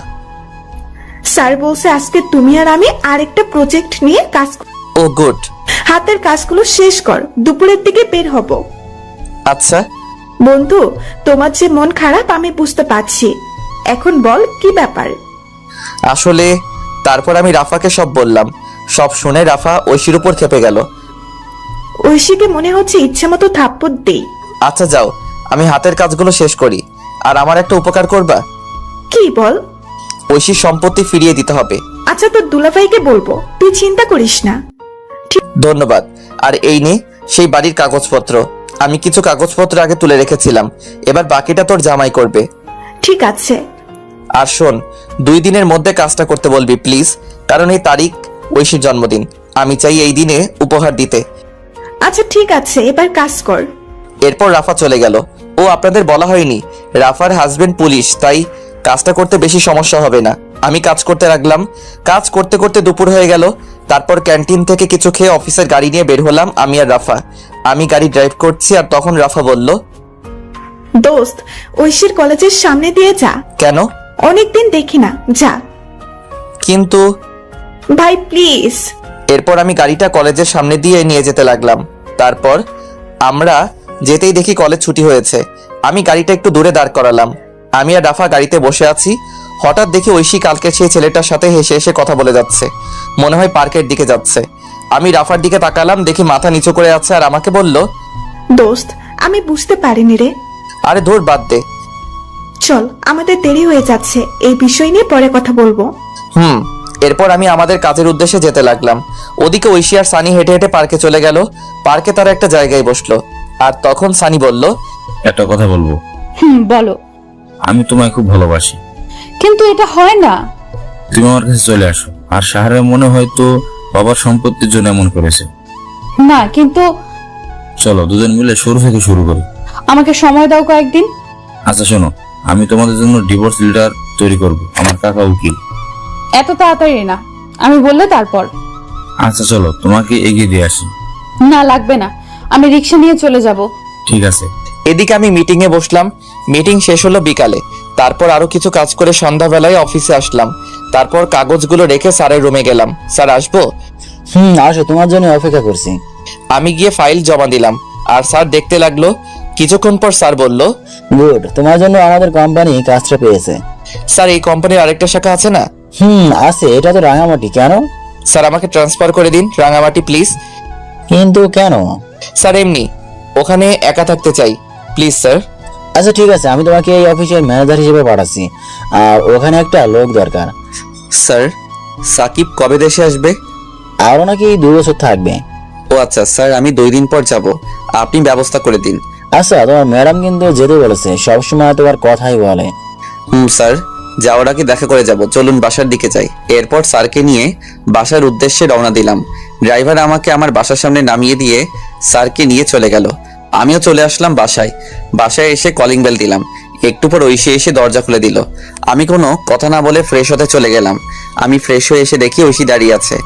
S6: স্যার বলছে আজকে তুমি আর আমি আরেকটা প্রজেক্ট নিয়ে কাজ
S1: ও গুড।
S6: হাতের কাজগুলো শেষ কর, দুপুরের দিকে বের হব।
S1: আচ্ছা
S6: বন্ধু, তোমার যে মন খারাপ আমি বুঝতে পারছি। এখন বল কি ব্যাপার?
S1: আসলে তারপর আমি রাফাকে সব বললাম। সব শুনে রাফা ঐশীর উপর খেপে গেল।
S6: ঐশীকে মনে হচ্ছে ইচ্ছে মতো থাপ্পড় দেই।
S1: আচ্ছা যাও, আমি হাতের কাজগুলো শেষ করি। আর আমার একটা উপকার করবা?
S6: কি বল?
S1: ঐশীর সম্পত্তি ফিরিয়ে দিতে হবে।
S6: আচ্ছা, তোর দুলাভাইকে বলবো, তুই চিন্তা করিস না।
S1: ধন্যবাদ। আর এই নে সেই বাড়ির কাগজপত্র। আমি কিছু কাগজপত্র আগে তুলে রেখেছিলাম, এবার বাকিটা তোর জামাই করবে।
S6: ঠিক আছে।
S1: আর শোন, 2 দিনের মধ্যে কাজটা করতে বলবি প্লিজ, কারণ এই তারিখ ঐশীর জন্মদিন। আমি চাই এই দিনে উপহার দিতে।
S6: আচ্ছা ঠিক আছে, এবার কাজ কর।
S1: এরপর রাফা চলে গেল। ও আপনাদের বলা হয়নি রাফার হাজবেন্ড পুলিশ, তাই কাজটা করতে বেশি সমস্যা হবে না। আমি কাজ করতে লাগলাম। কাজ করতে করতে দুপুর হয়ে গেল। তারপর ক্যান্টিন থেকে কিছু খেয়ে অফিসের গাড়ি নিয়ে বের হলাম আমি আর রাফা। আমি গাড়ি ড্রাইভ করছি আর তখন রাফা বলল,
S6: দোস্ত, ঐশীর কলেজের সামনে দিয়ে যা।
S1: কেন?
S6: অনেকদিন দেখি না, যা
S1: কিন্তু
S6: ভাই প্লিজ।
S1: এরপর আমি গাড়িটা কলেজের সামনে দিয়ে নিয়ে যেতে লাগলাম। তারপর আমরা যেতেই দেখি কলেজ ছুটি হয়েছে। আমি গাড়িটা একটু দূরে দাঁড় করালাম। আমি আর রাফা গাড়িতে বসে আছি। হঠাৎ দেখি ঐশী কালকে সেই ছেলেটার সাথে হেসে হেসে কথা বলে যাচ্ছে। মনে হয় পার্কের দিকে যাচ্ছে। আমি রাফার দিকে তাকালাম, দেখি মাথা নিচু করে আছে আর আমাকে বলল,
S6: দোস্ত, আমি বুঝতে পারিনি রে।
S1: আরে ধুর, বাদ দে।
S6: চল, আমাদের দেরি হয়ে যাচ্ছে, এই বিষয় নিয়ে পরে কথা বলবো।
S1: এরপর আমি আমাদের কাজের উদ্দেশ্যে যেতে লাগলাম। ওদিকে ঐশী আর সানি হেঁটে হেঁটে পার্কে চলে গেল। পার্কে তারা একটা জায়গায় বসলো। আর তখন সানি বলল,
S11: একটা কথা বলবো।
S8: বলো।
S11: আমি তোমায় খুব ভালোবাসি।
S8: কিন্তু এটা হয় না।
S11: তুমি আমার কাছে চলে আসো। আর সাহারা মনে হয়তো বাবার সম্পত্তির জন্য এমন করেছে।
S8: না, কিন্তু
S11: চলো দুজন মিলে শুরু থেকে শুরু করি।
S8: আমাকে সময় দাও কয়েকদিন।
S11: আচ্ছা শোনো, আমি তোমাদের জন্য ডিভোর্স লেটার তৈরি করব। আমার কাকা উকিল।
S8: এত তাড়াতাড়ি না, আমি বললে তারপর।
S11: আচ্ছা চলো, তোমাকে এগিয়ে দিয়ে আসি।
S8: না, লাগবে না, আমি রিক্সা নিয়ে চলে যাব।
S11: ঠিক আছে।
S1: এদিকে আমি মিটিং এ বসলাম। মিটিং শেষ হলো বিকালে। তারপর আরো কিছু কাজ করে সন্ধ্যাবেলায় অফিসে আসলাম। তারপর কাগজগুলো রেখে স্যারের রুমে গেলাম। স্যার আসবো?
S12: আসো, তোমার জন্য অপেক্ষা করছি।
S1: আমি গিয়ে ফাইল জমা দিলাম আর স্যার দেখতে লাগলো। কিছুক্ষণ পর স্যার বলল,
S12: গুড, তোমার জন্য আমাদের কোম্পানি কাজটা পেয়েছে।
S1: স্যার এই কোম্পানির আরেকটা শাখা আছে না?
S12: আছে, এটা তো রাঙামাটি। কেন?
S1: স্যার আমাকে ট্রান্সফার করে দিন রাঙামাটি প্লিজ।
S12: কিন্তু কেন?
S1: স্যার এমনি, ওখানে একা থাকতে চাই, প্লিজ স্যার।
S12: আচ্ছা ঠিক আছে, আমি তোমাকে এই অফিসের ম্যানেজার হিসেবে পাঠাচ্ছি। আর ওখানে একটা লোক দরকার।
S1: স্যার সাকিব কবে দেশে আসবে?
S12: আরো নাকি 2 বছর থাকবে।
S1: ও আচ্ছা স্যার, আমি 2 দিন পর যাব, আপনি ব্যবস্থা করে দিন।
S12: আচ্ছা, তোমার ম্যাডাম কিন্তু যেতে বলেছে, সবসময় তোমার কথাই বলে।
S1: স্যার যাওয়ার আগে দেখা করে যাব, চলুন বাসার দিকে যাই। এরপর স্যারকে নিয়ে বাসার উদ্দেশ্যে রওনা দিলাম। ড্রাইভার আমাকে আমার বাসার সামনে নামিয়ে দিয়ে স্যারকে নিয়ে চলে গেল। আমিও চলে আসলাম বাসায়। বাসায় এসে কলিং বেল দিলাম। একটু পর ঐশী এসে দরজা খুলে দিল। আমি কোনো কথা না বলে ফ্রেশ হতে চলে গেলাম। আমি ফ্রেশ হয়ে এসে দেখি ঐশী দাঁড়িয়ে আছে।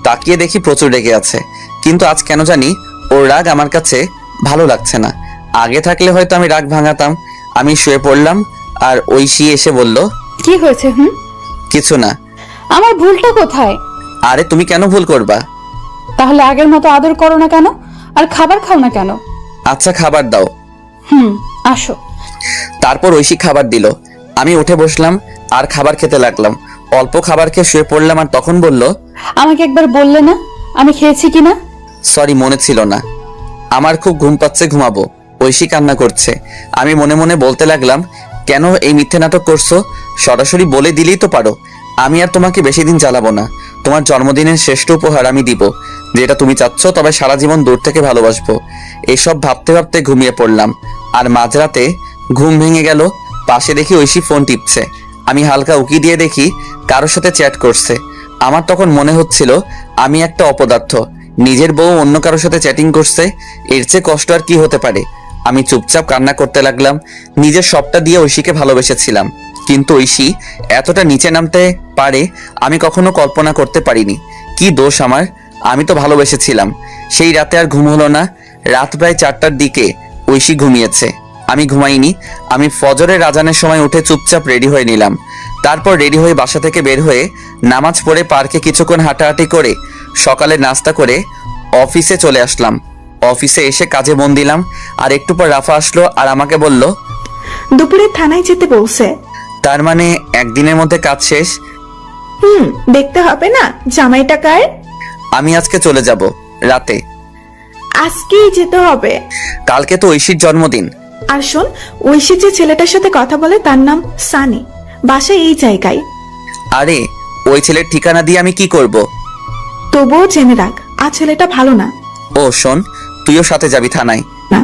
S1: তাকিয়ে দেখি প্রচুর রেগে আছে, কিন্তু আজ কেন জানি ওর রাগ আমার কাছে ভালো লাগছে না। আগে থাকলে হয়তো আমি রাগ ভাঙাতাম। আমি শুয়ে পড়লাম আর ঐশী এসে বলল,
S8: কি হয়েছে?
S1: কিছু না।
S8: আমার ভুলটা কোথায়?
S1: আরে তুমি কেন ভুল করবা?
S8: তাহলে আগের মতো আদর করো না কেন? আর খাবার খাও না কেন?
S1: আচ্ছা খাবার দাও।
S8: আসো।
S1: তারপর ঐশী খাবার দিল। আমি উঠে বসলাম আর খাবার খেতে লাগলাম। অল্প খাবার খেয়ে শুয়ে পড়লাম আর তখন বলল,
S8: আমাকে একবার বললে না আমি খেয়েছি কিনা?
S1: সরি, মনে ছিল না। আমার খুব ঘুম পাচ্ছে, ঘুমাবো। ঐশী কান্না করছে। আমি মনে মনে বলতে লাগলাম, কেন এই মিথ্যে নাটক করছো? সরাসরি বলে দিলেই তো পারো। আমি আর তোমাকে বেশি দিন জ্বালাবো না। তোমার জন্মদিনের শ্রেষ্ঠ উপহার আমি দিব, যেটা তুমি চাচ্ছ, তবে সারা জীবন দূর থেকে ভালোবাসবো। এইসব ভাবতে ভাবতে ঘুমিয়ে পড়লাম। আর মাঝরাতে ঘুম ভেঙে গেল। পাশে দেখি ঐশী ফোন টিপছে। আমি হালকা উকি দিয়ে দেখি কারোর সাথে চ্যাট করছে। আমার তখন মনে হচ্ছিল আমি একটা অপদার্থ, নিজের বউ অন্য কারোর সাথে চ্যাটিং করছে। এর চেয়ে কষ্ট আর কি হতে পারে? আমি চুপচাপ কান্না করতে লাগলাম। নিজের সবটা দিয়ে ঐশীকে ভালোবেসেছিলাম, কিন্তু ঐশী এতটা নিচে নামতে পারে আমি কখনো কল্পনা করতে পারিনি। কি দোষ আমার? আমি তো ভালোবেসেছিলাম। সেই রাতে আর ঘুম হলো না। রাত প্রায় 4টার দিকে ঐশী ঘুমিয়েছে, আমি ঘুমাইনি। আমি ফজরের আজানের সময় উঠে চুপচাপ রেডি হয়ে নিলাম। তারপর রেডি হয়ে বাসা থেকে বের হয়ে নামাজ পড়ে পার্কে কিছুক্ষণ হাঁটাহাঁটি করে সকালে নাস্তা করে অফিসে চলে আসলাম। অফিসে এসে কাজে মন দিলাম। আর একটু পর রাফা আসলো আর আমাকে বলল,
S6: দুপুরে থানায় যেতে বলছে।
S1: তার মানে একদিনের মধ্যে কাজ শেষ?
S6: দেখতে হবে না জামাইটা কার।
S1: আমি আজকে চলে যাব রাতে।
S6: আজকেই যেতে হবে?
S1: কালকে তো ঐশীর জন্মদিন।
S6: আর শোন, ঐশী যে ছেলেটার সাথে কথা বলে তার নাম সানি, বাসা এই জায়গায়।
S1: আরে ওই ছেলের ঠিকানা দিয়ে আমি কি করব?
S6: তবুও জেনে রাখ, আর ছেলেটা ভালো না।
S1: ও শোন, তুইও সাথে যাবি থানায়?
S6: না।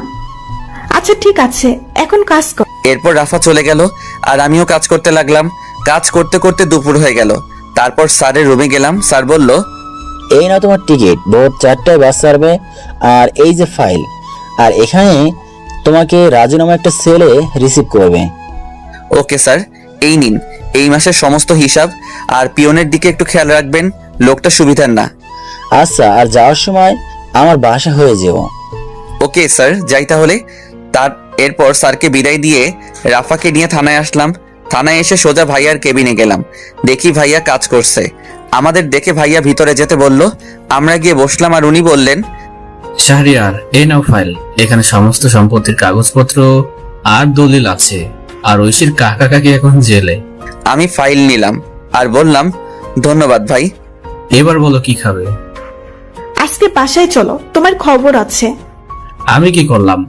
S6: আচ্ছা ঠিক আছে, এখন কাজ কর।
S1: এরপর রাফা চলে গেল আর আমিও কাজ করতে লাগলাম। কাজ করতে করতে দুপুর হয়ে গেল। তারপর স্যারের রুমে গেলাম। স্যার বলল,
S12: এই না তোমার টিকিট, ভোর 4টায় বাস ছাড়বে। আর এই যে ফাইল, আর এখানে তোমাকে রাজু নামে একটা ছেলে রিসিভ করবে।
S1: ওকে স্যার, এই নিন এই মাসের সমস্ত হিসাব, আর পিয়নের দিকে একটু খেয়াল রাখবেন, লোকটা সুবিধার না।
S12: আচ্ছা, আর যাওয়ার সময় আমার বাসা হয়ে যেও।
S1: ওকে স্যার, যাই তাহলে। এরপর স্যারকে বিদায় দিয়ে রাফাকে নিয়ে থানায় আসলাম। থানায় এসে সোজা ভাইয়ার কেবিনে গেলাম। দেখি ভাইয়া কাজ করছে। আমাদের দেখে ভাইয়া ভিতরে যেতে বলল। আমরা গিয়ে বসলাম আর উনি বললেন,
S3: শাহরিয়ার, এই নাও ফাইল। এখানে সমস্ত সম্পত্তির কাগজপত্র আর দলিল আছে। আর ঐশীর কাকা কাকি এখন জেলে।
S1: আমি ফাইল নিলাম আর বললাম, ধন্যবাদ ভাই।
S3: এবার বলো কি খাবে?
S6: আজকে বাসায় চলো, তোমার খবর আছে।
S3: আমি কি করলাম?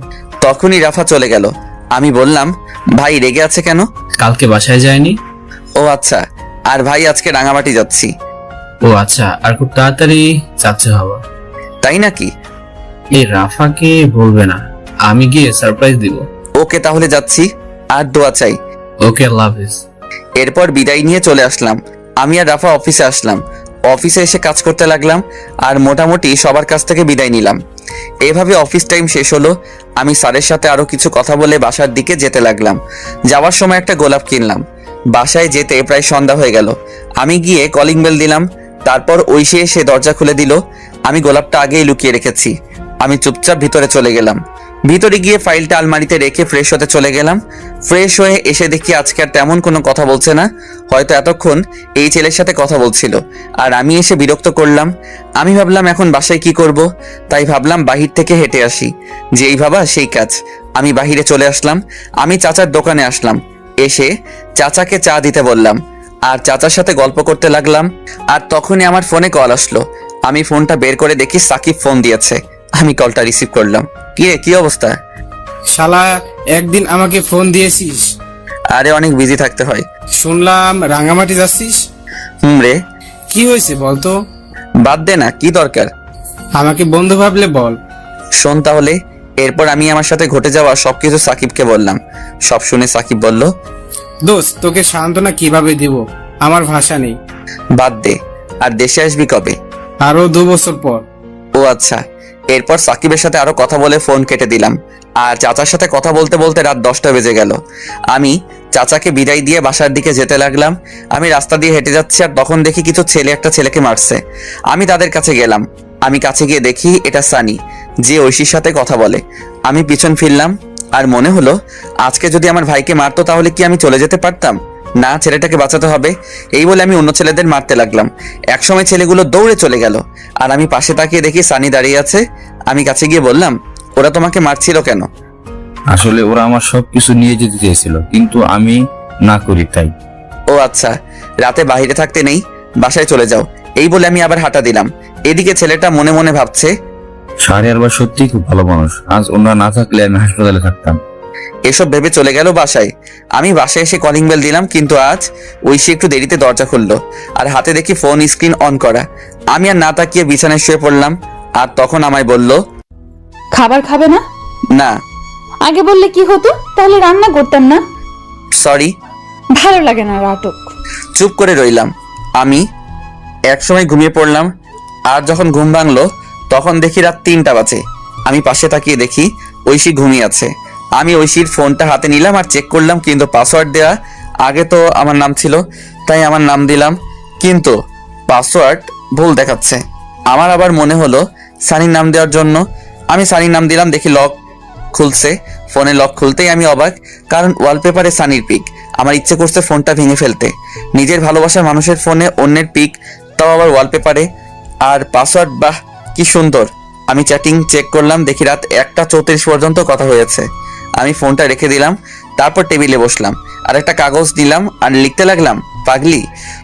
S1: তখনই রাফা চলে গেল। আমি বললাম, ভাই রেগে আছে কেন?
S3: কালকে বাসায় যায়নি?
S1: ও আচ্ছা, আর ভাই আজকে রাঙামাটি যাচ্ছি।
S3: ও আচ্ছা, আর খুব তাড়াতাড়ি যাচ্ছে হবা?
S1: তাই নাকি?
S3: এই রাফাকে বলবে না, আমি গিয়ে সারপ্রাইজ দিব।
S1: ওকে তাহলে যাচ্ছি, আর দোয়া চাই।
S3: ওকে, আল্লাহ হাফেজ।
S1: এরপর বিদায় নিয়ে চলে আসলাম। আমি আর রাফা অফিসে আসলাম। অফিসে এসে কাজ করতে লাগলাম আর মোটামুটি সবার কাছ থেকে বিদায় নিলাম। এভাবে অফিস টাইম শেষ হলো। আমি স্যারের সাথে আরো কিছু কথা বলে বাসার দিকে যেতে লাগলাম। যাওয়ার সময় একটা গোলাপ কিনলাম। বাসায় যেতে প্রায় সন্ধ্যা হয়ে গেল। আমি গিয়ে কলিং বেল দিলাম। তারপর ঐশী এসে দরজা খুলে দিল। আমি গোলাপটা আগেই লুকিয়ে রেখেছি। আমি চুপচাপ ভিতরে চলে গেলাম। ভিতরে গিয়ে ফাইলটা আলমারিতে রেখে ফ্রেশ হতে চলে গেলাম। ফ্রেশ হয়ে এসে দেখি আজকে আর তেমন কোনো কথা বলছে না। হয়তো এতক্ষণ এই ছেলের সাথে কথা বলছিল আর আমি এসে বিরক্ত করলাম। আমি ভাবলাম এখন বাসায় কি করব, তাই ভাবলাম বাহির থেকে হেঁটে আসি। যেই ভাবা সেই কাজ। আমি বাহিরে চলে আসলাম। আমি চাচার দোকানে আসলাম। এসে চাচাকে চা দিতে বললাম আর চাচার সাথে গল্প করতে লাগলাম। আর তখনই আমার ফোনে কল আসলো। আমি ফোনটা বের করে দেখি সাকিব ফোন দিয়েছে। আমি কলটা রিসিভ করলাম। কি অবস্থা?
S10: শালা, একদিন আমাকে ফোন দিয়েছিস?
S1: আরে অনেক বিজি থাকতে হয়।
S10: শুনলাম রাঙামাটি যাচ্ছিস।
S1: রে,
S10: কি হয়েছে বলতো?
S1: বাদ দে না, কি দরকার?
S10: আমাকে বন্ধু ভাবলে বল।
S1: শোন তাহলে। এরপর আমি আমার সাথে ঘটে যাওয়া সবকিছু সাকিবকে বললাম। সব শুনে সাকিব বলল,
S10: দোস্ত, তোকে সান্ত্বনা কিভাবে দিব, আমার ভাষা নেই।
S1: বাদ দে। আর দেশে আসবি কবে?
S10: আরো 2 বছর পর।
S1: ও আচ্ছা। এরপর সাকিবের সাথে আরো কথা বলে ফোন কেটে দিলাম। আর চাচার সাথে কথা বলতে বলতে রাত 10টা বেজে গেল। আমি চাচাকে বিদায় দিয়ে বাসার দিকে যেতে লাগলাম। আমি রাস্তা দিয়ে হেঁটে যাচ্ছি আর তখন দেখি কিছু ছেলে একটা ছেলেকে মারছে। আমি তাদের কাছে গেলাম। আমি কাছে গিয়ে দেখি এটা সানি, যে ঐশীর সাথে কথা বলে। আমি পিছন ফিরলাম আর মনে হলো আজকে যদি আমার ভাইকে মারতো তাহলে কি আমি চলে যেতে পারতাম? না, ছেলেটাকে বাঁচাতে হবে। এই বলে আমি অন্য ছেলেদের মারতে লাগলাম। একসময় ছেলেগুলো দৌড়ে চলে গেল আর আমি পাশে তাকিয়ে দেখি সানি দাঁড়িয়ে আছে। আমি কাছে গিয়ে বললাম, ওরা তোমাকে মারছিল কেন?
S11: আসলে ওরা আমার সবকিছু নিয়ে যেতে চেয়েছিল, কিন্তু আমি না করি তাই।
S1: ও আচ্ছা, রাতে বাইরে থাকতে নেই, বাসায় চলে যাও। এই বলে আমি আবার হাঁটা দিলাম। এদিকে ছেলেটা মনে মনে ভাবছে,
S11: শাহরিয়ার বা সত্যি খুব ভালো মানুষ, আজ ওনারা না থাকলে আমি হাসপাতালে থাকতাম।
S1: এসব ভেবে চলে গেল বাসায়। আমি বাসায় এসে কলিং বেল দিলাম, কিন্তু আজ ঐশী একটু দেরিতে দরজা খুললো আর হাতে দেখি ফোন স্ক্রিন অন করা। আমি আর না তাকিয়ে বিছানায় শুয়ে পড়লাম। আর তখন আমায় বলল,
S8: খাবার খাবে না?
S1: না।
S8: আগে বললে কি হতো, তাহলে রান্না করতাম না।
S1: সরি।
S8: ভালো লাগে না নাটক।
S1: চুপ করে রইলাম। আমি একসময় ঘুমিয়ে পড়লাম। আর যখন ঘুম ভাঙলো তখন দেখি রাত 3টা বাজে। আমি পাশে তাকিয়ে দেখি ঐশী ঘুমিয়ে আছে। আমি ঐশীর ফোনটা হাতে নিলাম আর চেক করলাম, কিন্তু পাসওয়ার্ড দেওয়া আগে তো আমার নাম ছিল, তাই আমার নাম দিলাম, কিন্তু পাসওয়ার্ড ভুল দেখাচ্ছে। আমার আবার মনে হলো সানির নাম দেওয়ার জন্য। আমি সানির নাম দিলাম, দেখি লক খুলছে। ফোনে লক খুলতেই আমি অবাক, কারণ ওয়ালপেপারে সানির পিক। আমার ইচ্ছে করছে ফোনটা ভেঙে ফেলতে। নিজের ভালোবাসার মানুষের ফোনে অন্যের পিক, তাও আবার ওয়ালপেপারে। আর পাসওয়ার্ড, বাহ কি সুন্দর। আমি চ্যাটিং চেক করলাম, দেখি রাত 1:34 পর্যন্ত কথা হয়েছে। আমি ফোনটা রেখে দিলাম। তারপর টেবিলে বসলাম আর একটা কাগজ নিলাম আর লিখতে লাগলাম, পাগলি,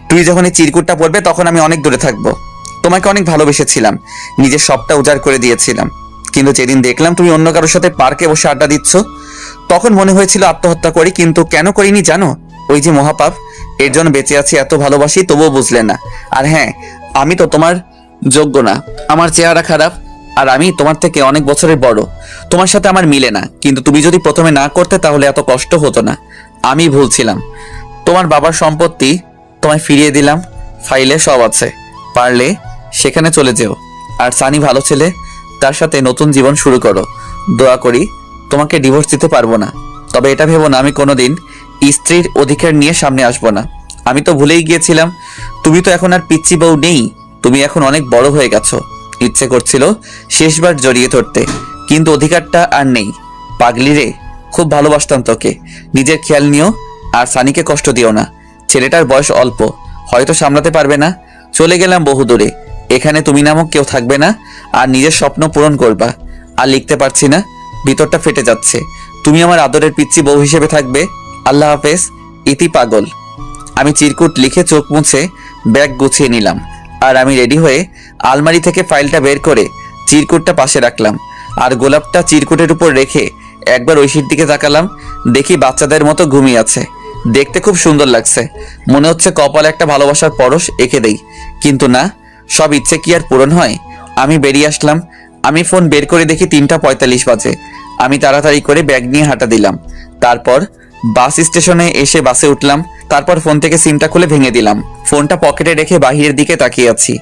S1: তুই যখন এই চিরকুটটা পড়বে তখন আমি অনেক দূরে থাকবো। তোমাকে অনেক ভালোবেসেছিলাম, নিজের সবটা উজাড় করে দিয়েছিলাম, কিন্তু যেদিন দেখলাম তুমি অন্য কারোর সাথে পার্কে বসে আড্ডা দিচ্ছ, তখন মনে হয়েছিল আত্মহত্যা করি, কিন্তু কেন করিনি জানো? ওই যে মহাপাপ, এর জন্য বেঁচে আছি, এত ভালোবাসি তবুও বুঝলে না। আর হ্যাঁ, আমি তো তোমার যোগ্য না, আমার চেহারা খারাপ আর আমি তোমার থেকে অনেক বছরের বড়, তোমার সাথে আমার মিলে না। কিন্তু তুমি যদি প্রথমে না করতে তাহলে এত কষ্ট হতো না। আমি ভুল ছিলাম। তোমার বাবার সম্পত্তি তোমায় ফিরিয়ে দিলাম, ফাইলে সব আছে, পারলে সেখানে চলে যেও। আর সানি ভালো ছেলে, তার সাথে নতুন জীবন শুরু করো। দোয়া করি তোমাকে ডিভোর্স দিতে পারবো না, তবে এটা ভেবো না আমি কোনোদিন স্ত্রীর অধিকার নিয়ে সামনে আসবো না। আমি তো ভুলেই গিয়েছিলাম, তুমি তো এখন আর পিচ্চি বউ নেই, তুমি এখন অনেক বড় হয়ে গেছো। ইচ্ছে করছিল শেষবার জড়িয়ে ধরতে, কিন্তু অধিকারটা আর নেই। পাগলি রে, খুব ভালোবাসতাম তোকে, নিজের খেয়াল নিও আর সানিকে কষ্ট দিও না। ছেলেটার বয়স অল্প, হয়তো সামলাতে পারবে না। চলে গেলাম বহুদূরে, এখানে তুমি নামক কেউ থাকবে না, আর নিজের স্বপ্ন পূরণ করবা। আর লিখতে পারছি না, ভিতরটা ফেটে যাচ্ছে। তুমি আমার আদরের পিচ্চি বউ হিসেবে থাকবে। আল্লাহ হাফেজ, ইতি পাগল। আমি চিরকুট লিখে চোখ মুছে ব্যাগ গুছিয়ে নিলাম, আর আমি রেডি হয়ে আলমারি থেকে ফাইলটা বের করে চিরকুটটা পাশে রাখলাম, আর গোলাপটা চিরকুটের উপর রেখে একবার ঐশীর দিকে তাকালাম। দেখি বাচ্চাদের মতো ঘুমিয়ে আছে, দেখতে খুব সুন্দর লাগছে। মনে হচ্ছে কপালে একটা ভালোবাসার পরশ এঁকে দেই, কিন্তু না, সব ইচ্ছে কি আর পূরণ হয়? আমি বেরিয়ে আসলাম। আমি ফোন বের করে দেখি 3:45 বাজে। আমি তাড়াতাড়ি করে ব্যাগ নিয়ে হাঁটা দিলাম। তারপর বাস স্টেশনে এসে বাসে উঠলাম। তারপর ফোন থেকে সিমটা খুলে ভেঙে দিলাম। ফোনটা পকেটে রেখে বাহিরের দিকে তাকিয়ে আছি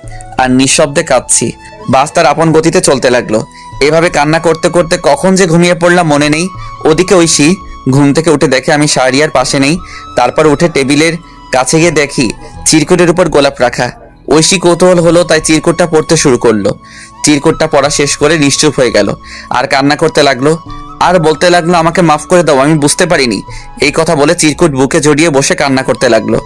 S1: আর নিঃশব্দে কাঁদছি। বাস তার আপন গতিতে চলতে লাগলো। এভাবে কান্না করতে করতে কখন যে ঘুমিয়ে পড়লাম মনে নেই। ওদিকে ঐশী ঘুম থেকে উঠে দেখে আমি শাহরিয়ার পাশে নেই। তারপর উঠে টেবিলের কাছে গিয়ে দেখি চিরকুটের উপর গোলাপ রাখা। ঐশী কৌতূহল হলো, তাই চিরকুটটা পড়তে শুরু করলো। চিরকুটটা পড়া শেষ করে নিশ্চুপ হয়ে গেল আর কান্না করতে লাগলো। আর বলতে লাগলো, আমাকে মাফ করে দাও, আমি বুঝতে পারিনি। এই কথা বলে চিরকুট বুকে জড়িয়ে বসে কান্না করতে লাগলো।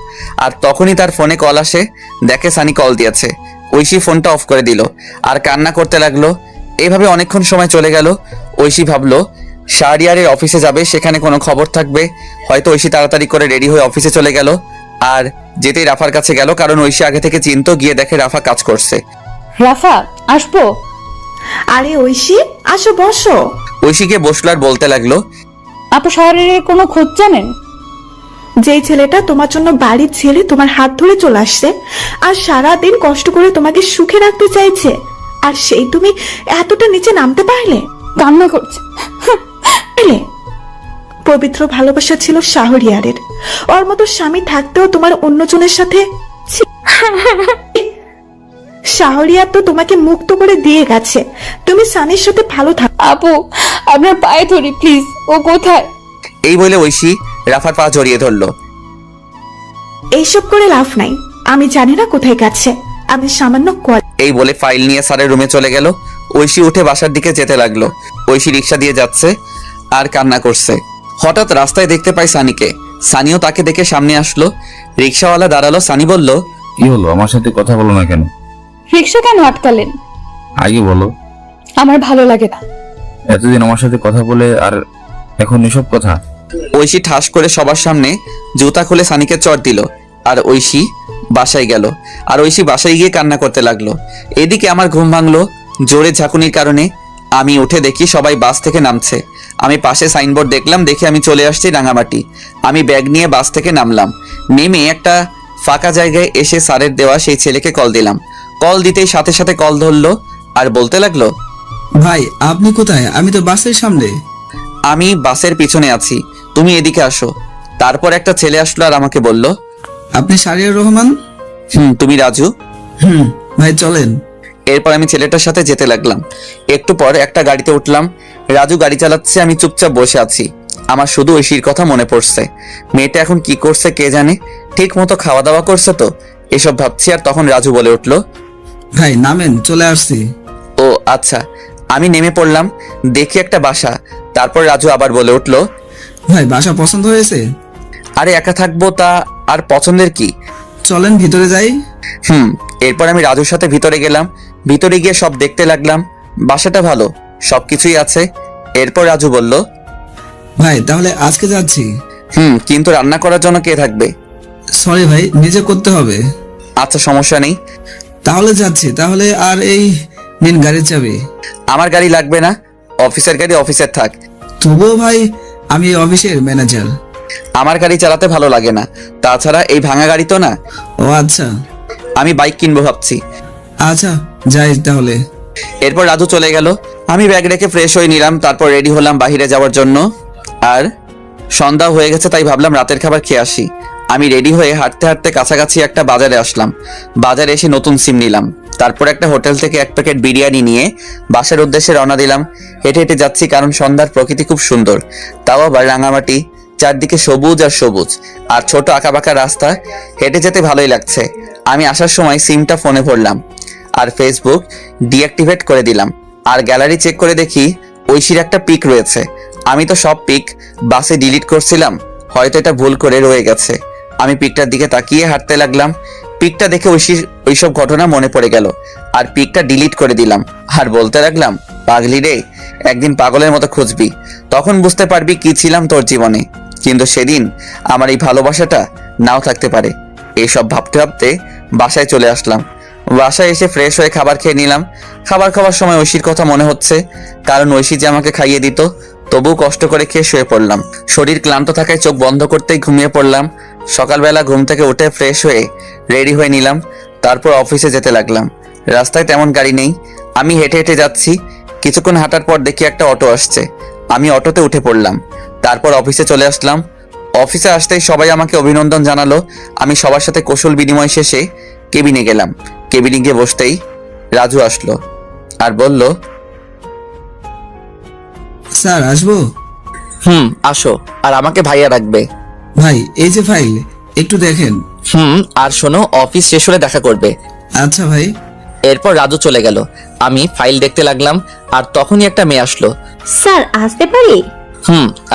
S1: আর তখনই তার ফোনে কল আসে, দেখে সানি কল দিয়েছে। ঐশী ফোনটা অফ করে দিল আর কান্না করতে লাগলো। এইভাবে অনেকক্ষণ সময় চলে গেল। ঐশী ভাবলো শাহরিয়ারের অফিসে যাবে, সেখানে কোনো খবর থাকবে। হয়তো ঐশী তাড়াতাড়ি করে রেডি হয়ে অফিসে চলে গেল। আর যেতেই রাফার কাছে গেল, কারণ ঐশী আগে থেকে চিন্তা। গিয়ে দেখে রাফা কাজ করছে।
S8: রাফা, আসবো?
S6: আরে ঐশী, আসো বসো।
S1: ঐশীকে বসলো আর বলতে লাগলো,
S8: আপু শহরের কোনো খোঁজ জানেন?
S6: যেই ছেলেটা তোমার জন্য বাড়ি ছেড়ে তোমার হাত ধরে চলে আসছে আর সারাদিন কষ্ট করে তোমাকে সুখে রাখতে চাইছে, আর সেই তুমি এতটা নিচে নামতে পারলে?
S8: কান্না করছে।
S6: এলে পবিত্র ভালোবাসা ছিল শাহরিয়ারের। ওর মতো স্বামী থাকতেও তোমার অন্যজনের সাথে ছি। শাহরিয়ার তো তোমাকে মুক্ত করে দিয়ে গেছে, তুমি সানির সাথে ভালো থাকো।
S8: আপু, আপনার পায়ে ধরি প্লিজ, ও কোথায়?
S1: এই বলে ঐশী রাফার পা জড়িয়ে ধরলো।
S6: এইসব করে লাভ নাই, আমি জানি না কোথায় গেছে, আমি সামান্য কল।
S1: এই বলে ফাইল নিয়ে স্যারের রুমে চলে গেল। ঐশী উঠে বাসার দিকে যেতে লাগলো। ঐশী রিক্সা দিয়ে যাচ্ছে আর কান্না করছে। হঠাৎ রাস্তায় দেখতে পাই সানিকে। সানিও তাকে দেখে সামনে আসলো। রিক্সাওয়ালা দাঁড়ালো। সানি বলল,
S11: কি হলো, আমার সাথে কথা বলো না কেন?
S8: রিক্সা কেন আটকালেন?
S11: আগে বলো।
S8: আমার ভালো লাগে না।
S11: এতদিন আমার সাথে কথা বলে আর এখন এসব কথা?
S1: ঐশী ঠাস করে সবার সামনে জুতা খুলে সানিকে চড় দিল। আর ঐশী বাসায় গেল। আর ঐশী বাসায় গিয়ে কান্না করতে লাগলো। এদিকে আমার ঘুম ভাঙলো জোরে ঝাঁকুনির কারণে। আমি উঠে দেখি সবাই বাস থেকে নামছে। আমি পাশে সাইনবোর্ড দেখলাম, দেখে আমি চলে আসছি রাঙামাটি। আমি ব্যাগ নিয়ে বাস থেকে নামলাম। নেমে একটা ফাঁকা জায়গায় এসে স্যারের দেওয়া সেই ছেলেকে কল দিলাম। কল দিতেই সাথে সাথে কল ধরলো আর বলতে লাগলো,
S10: ভাই আপনি কোথায়? আমি তো বাসের সামনে।
S1: আমি বাসের পিছনে আছি, তুমি এদিকে আসো। তারপর একটা ছেলে আসলো আর আমাকে বলল,
S10: আপনি শাহরিয়ার রহমান?
S1: তুমি রাজু?
S10: ভাই চলেন।
S1: এরপর আমি ছেলেটার সাথে যেতে লাগলাম। একটু পর একটা গাড়িতে উঠলাম। রাজু গাড়ি চালাচ্ছে, আমি চুপচাপ বসে আছি। আমার শুধু ঐশীর কথা মনে পড়ছে। মেয়েটা এখন কি করছে কে জানে, ঠিক মতো খাওয়া দাওয়া করছে তো, এসব ভাবছি। আর তখন রাজু বলে উঠলো,
S10: ভাই নামেন, চলে আসছি।
S1: ও আচ্ছা। আমি নেমে পড়লাম, দেখি একটা বাসা। তারপর রাজু আবার বলে উঠলো,
S10: ভাই বাসা পছন্দ হয়েছে?
S1: আরে একা থাকবো তা আর পছন্দের কি,
S10: চলেন ভিতরে যাই।
S1: এরপর আমি রাজুর সাথে ভিতরে গেলাম। ভিতরে গিয়ে সব দেখতে লাগলাম। বাসাটা ভালো, সবকিছুই আছে। এরপর রাজু বলল,
S10: ভাই তাহলে আজকে যাচ্ছি।
S1: কিন্তু রান্না করার জন্য কে থাকবে?
S10: সরি ভাই, নিজে করতে হবে।
S1: আচ্ছা সমস্যা নেই,
S10: তাহলে যাচ্ছি। তাহলে আর এই নিন গাড়ির চাবি।
S1: আমার গাড়ি লাগবে না, অফিসের গাড়ি অফিসের থাক।
S10: তবুও ভাই, আমি এই অফিসের ম্যানেজার।
S1: আমার গাড়ি চালাতে ভালো লাগে না, তাছাড়া এই ভাঙা গাড়ি তো না।
S10: ও আচ্ছা,
S1: আমি বাইক কিনবো ভাবছি।
S10: আচ্ছা যাই তাহলে।
S1: এরপর রাজু চলে গেল। আমি ব্যাগ রেখে ফ্রেশ হয়ে নিলাম। তারপর রেডি হলাম বাহিরে যাওয়ার জন্য। আর সন্ধ্যা হয়ে গেছে, তাই ভাবলাম রাতের খাবার খেয়ে আসি। আমি রেডি হয়ে হাঁটতে হাঁটতে কাছাকাছি একটা বাজারে আসলাম। বাজারে এসে নতুন সিম নিলাম। তারপর একটা হোটেল থেকে এক প্যাকেট বিরিয়ানি নিয়ে বাসার উদ্দেশ্যে রওনা দিলাম। হেঁটে হেঁটে যাচ্ছি, কারণ সন্ধ্যার প্রকৃতি খুব সুন্দর, তাও আবার রাঙামাটি, চারদিকে সবুজ আর সবুজ, আর ছোট আঁকাবাঁকা রাস্তা। হেঁটে যেতে ভালোই লাগছে। আমি আসার সময় সিমটা ফোনে ভরলাম আর ফেসবুক ডিঅ্যাক্টিভেট করে দিলাম। আর গ্যালারি চেক করে দেখি ঐশীর একটা পিক রয়েছে। আমি তো সব পিক বাসে ডিলিট করছিলাম, হয়তো এটা ভুল করে রয়ে গেছে। আমি পিকটার দিকে তাকিয়ে হাঁটতে লাগলাম। পিকটা দেখে ঐশীর ওইসব ঘটনা মনে পড়ে গেল, আর পিকটা ডিলিট করে দিলাম। আর বলতে লাগলাম, পাগলি রে, একদিন পাগলের মতো খুঁজবি, তখন বুঝতে পারবি কি ছিলাম তোর জীবনে। কিন্তু সেদিন আমার এই ভালোবাসাটা নাও থাকতে পারে। এইসব ভাবতে ভাবতে বাসায় চলে আসলাম। বাসায় এসে ফ্রেশ হয়ে খাবার খেয়ে নিলাম। খাবার খাওয়ার সময় ঐশীর কথা মনে হচ্ছে, কারণ ঐশী যে আমাকে খাইয়ে দিত। তবুও কষ্ট করে খেয়ে শুয়ে পড়লাম। শরীর ক্লান্ত থাকায় চোখ বন্ধ করতেই ঘুমিয়ে পড়লাম। সকালবেলা ঘুম থেকে উঠে ফ্রেশ হয়ে রেডি হয়ে নিলাম। তারপর অফিসে যেতে লাগলাম। রাস্তায় তেমন গাড়ি নেই, আমি হেঁটে হেঁটে যাচ্ছি। কিছুক্ষণ হাঁটার পর দেখি একটা অটো আসছে। আমি অটোতে উঠে পড়লাম। তারপর অফিসে চলে আসলাম। অফিসে আসতেই সবাই আমাকে অভিনন্দন জানালো। আমি সবার সাথে কৌশল বিনিময় শেষে কেবিনে গেলাম। কেবিনে গিয়ে বসতেই রাজু আসলো আর বলল,
S10: স্যার আসবো?
S1: আসো, আর আমাকে ভাইয়া রাখবে।
S10: ভাই এই যে ফাইল, একটু দেখেন।
S1: আর শোনো, অফিস শেষ হলে দেখা করবে।
S10: আচ্ছা ভাই।
S1: এরপর রাজু চলে গেল। আমি ফাইল দেখতে লাগলাম, আর তখনই একটা মেয়ে আসলো।
S8: স্যার আসতে পারি?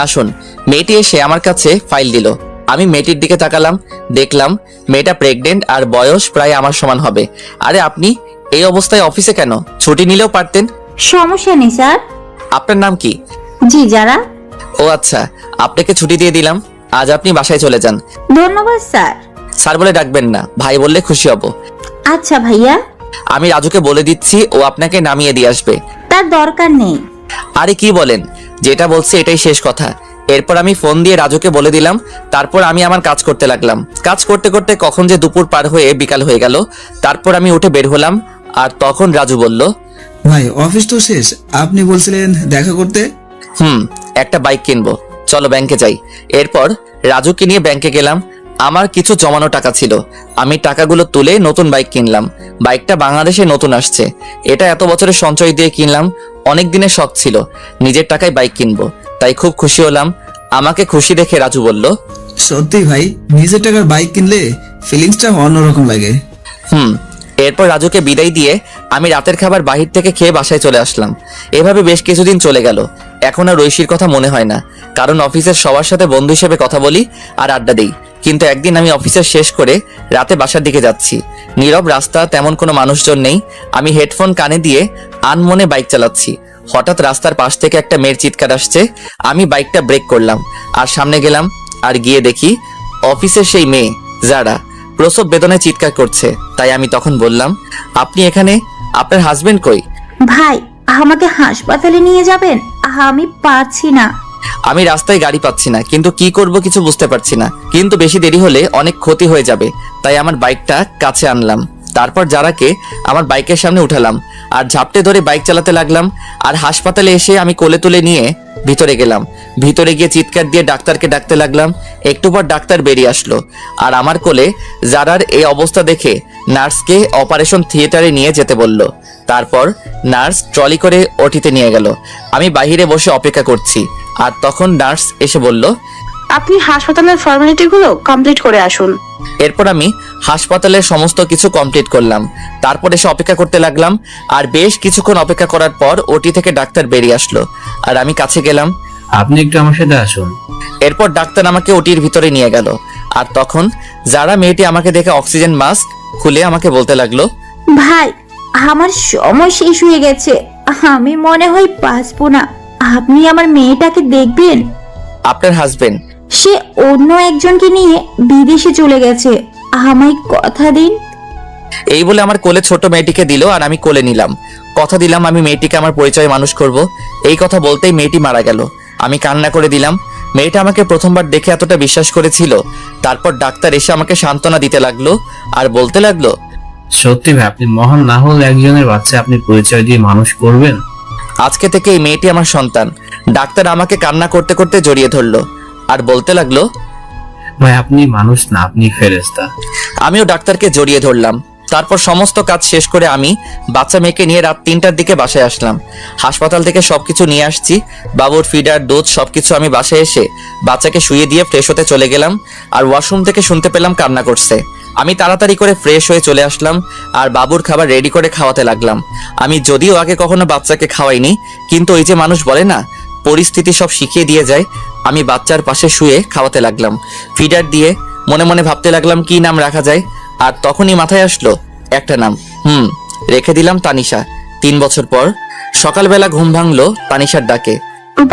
S1: আসুন। মেয়েটি এসে আমার কাছে ফাইল দিল। আমি মেয়েটির দিকে তাকালাম, দেখলাম মেয়েটা প্রেগনেন্ট আর বয়স প্রায় আমার সমান হবে। আরে আপনি এই অবস্থায় অফিসে কেন? ছুটি নিলেও পারতেন।
S8: সমস্যা নেই স্যার।
S1: আপনার নাম কি?
S8: জি যারা।
S1: ও আচ্ছা, আপনাকে ছুটি দিয়ে দিলাম। আজ আপনি বাসায় চলে যান।
S8: ধন্যবাদ স্যার।
S1: স্যার বলে ডাকবেন না, ভাই বললে খুশি হব।
S8: আচ্ছা ভাইয়া।
S1: আমি রাজুকে বলে দিচ্ছি, ও আপনাকে নামিয়ে দিয়ে আসবে।
S8: তার দরকার নেই।
S1: আরে কি বলেন, যেটা বলছে এটাই শেষ কথা। এরপর আমি ফোন দিয়ে রাজুকে বলে দিলাম। তারপর আমি আমার কাজ করতে লাগলাম। কাজ করতে করতে কখন যে দুপুর পার হয়ে বিকাল হয়ে গেল। তারপর আমি উঠে বের হলাম, আর তখন রাজু বলল,
S10: ভাই অফিস তো শেষ, আপনি বলছিলেন দেখা করতে।
S1: একটা বাইক কিনবো, চলো ব্যাংকে যাই। এরপর রাজুকে নিয়ে ব্যাংকে গেলাম। আমার কিছু জমানো টাকা ছিল, আমি টাকাগুলো তুলে নতুন বাইক কিনলাম। বাইকটা বাংলাদেশে নতুন আসছে। এটা এত বছরের সঞ্চয় দিয়ে কিনলাম। অনেক দিনের শখ ছিল নিজের টাকায় বাইক কিনবো, তাই খুব খুশি হলাম। আমাকে খুশি দেখে রাজু বলল,
S10: সত্যি ভাই, নিজের টাকার বাইক কিনলে ফিলিংসটা অন্যরকম লাগে।
S1: এরপর রাজুকে বিদায় দিয়ে আমি রাতের খাবার বাহির থেকে খেয়ে বাসায় চলে আসলাম। এভাবে বেশ কিছুদিন চলে গেল। এখন আর ঐশীর কথা মনে হয় না, কারণ অফিসের সবার সাথে বন্ধু হিসেবে কথা বলি আর আড্ডা দিই। কিন্তু একদিন আমি অফিসের শেষ করে রাতে বাসার দিকে যাচ্ছি। নীরব রাস্তা, তেমন কোনো মানুষজন নেই। আমি হেডফোন কানে দিয়ে আনমনে বাইক চালাচ্ছি। হঠাৎ রাস্তার পাশ থেকে একটা মেয়ের চিৎকার আসছে। আমি বাইকটা ব্রেক করলাম আর সামনে গেলাম। আর গিয়ে দেখি অফিসের সেই মেয়ে যারা প্রসব বেদনায় চিৎকার করছে। তাই আমি তখন বললাম, আপনি এখানে? আপনার হাজবেন্ড কই?
S8: ভাই আমাকে হাসপাতালে নিয়ে যাবেন, আমি পারছি না।
S1: আমি রাস্তায় গাড়ি পাচ্ছি না, কিন্তু কি করব কিছু বুঝতে পারছি না। কিন্তু বেশি দেরি হলে অনেক ক্ষতি হয়ে যাবে, তাই আমার বাইকটা কাছে আনলাম। তারপর যারাকে আমার বাইকের সামনে উঠালাম আর ঝাপটে ধরে বাইক চালাতে লাগলাম। আর হাসপাতালে এসে আমি কোলে তুলে নিয়ে ভিতরে গেলাম। ভিতরে গিয়ে চিৎকার দিয়ে ডাক্তারকে ডাকতে লাগলাম। একটু পর ডাক্তার বেরিয়ে আসলো, আর আমার কোলে যারার এই অবস্থা দেখে নার্সকে অপারেশন থিয়েটারে নিয়ে যেতে বলল। তারপর নার্স ট্রলি করে ওটিতে নিয়ে গেল। আমি বাইরে বসে অপেক্ষা করছি, আর তখন নার্স এসে বলল,
S9: আপনি হাসপাতালের ফর্মালিটি গুলো কমপ্লিট করে আসুন।
S1: এরপর আমি হাসপাতালের সমস্ত কিছু কমপ্লিট করলাম। তারপর এসে অপেক্ষা করতে লাগলাম। আর বেশ কিছুক্ষণ অপেক্ষা করার পর ওটি থেকে ডাক্তার বেরিয়ে আসলো, আর আমি কাছে গেলাম।
S3: আপনি একটু আমার সাথে আসুন।
S1: এরপর ডাক্তার আমাকে ওটির ভিতরে নিয়ে গেল। আর তখন যারা মেয়েটি আমাকে দেখে অক্সিজেন মাস্ক খুলে আমাকে বলতে লাগলো,
S8: ভাই আমার সময় শেষ হয়ে গেছে, আমি মনে হয় বাঁচবো না। আপনি আমার মেয়েটাকে দেখবেন।
S1: আপনার হাজবেন্ড?
S8: সে অন্য একজনকে নিয়ে বিদেশে চলে গেছে, আমায় কথা দিন।
S1: এই বলে আমার কোলে ছোট মেয়েটিকে দিল, আর আমি কোলে নিলাম। কথা দিলাম আমি মেয়েটিকে আমার পরিচয়ে মানুষ করব। এই কথা বলতেই মেয়েটি মারা গেল। আমি কান্না করে দিলাম। মেয়েটা আমাকে প্রথমবার দেখে এতটা বিশ্বাস করেছিল। তারপর ডাক্তার এসে আমাকে সান্ত্বনা দিতে লাগলো আর বলতে লাগলো,
S3: সত্যি ভাই, আপনি মহান না হলে একজনের বাচ্চা আপনি পরিচয় দিয়ে মানুষ করবেন।
S1: আজকে থেকে এই মেয়েটি আমার সন্তান। ডাক্তার আমাকে কান্না করতে করতে জড়িয়ে ধরলো আর বলতে লাগলো,
S3: ভাই আপনি মানুষ না, আপনি ফেরেশতা।
S1: আমিও ডাক্তারকে জড়িয়ে ধরলাম। তারপর সমস্ত কাজ শেষ করে আমি বাচ্চা মেয়েকে নিয়ে রাত 3টার দিকে বাসায় আসলাম। হাসপাতাল থেকে সবকিছু নিয়ে আসছি, বাবুর ফিডার, দুধ সবকিছু। আমি বাসায় এসে বাচ্চাকে শুইয়ে দিয়ে ফ্রেশ হতে চলে গেলাম, আর ওয়াশরুম থেকে শুনতে পেলাম কান্না করছে। আমি তাড়াতাড়ি করে ফ্রেশ হয়ে চলে আসলাম আর বাবুর খাবার রেডি করে খাওয়াতে লাগলাম। আমি যদিও আগে কখনো বাচ্চাকে খাওয়াইনি, কিন্তু ওই যে মানুষ বলে না, পরিস্থিতি সব শিখিয়ে দিয়ে যায়। আমি বাচ্চার পাশে শুয়ে খাওয়াতে লাগলাম, ফিডার দিয়ে। মনে মনে ভাবতে লাগলাম কি নাম রাখা যায়। আর তখনই মাথায় আসলো একটা নাম। রেখে দিলাম তানিশা। 3 বছর পর সকালবেলা ঘুম ভাঙলো তানিশার ডাকে।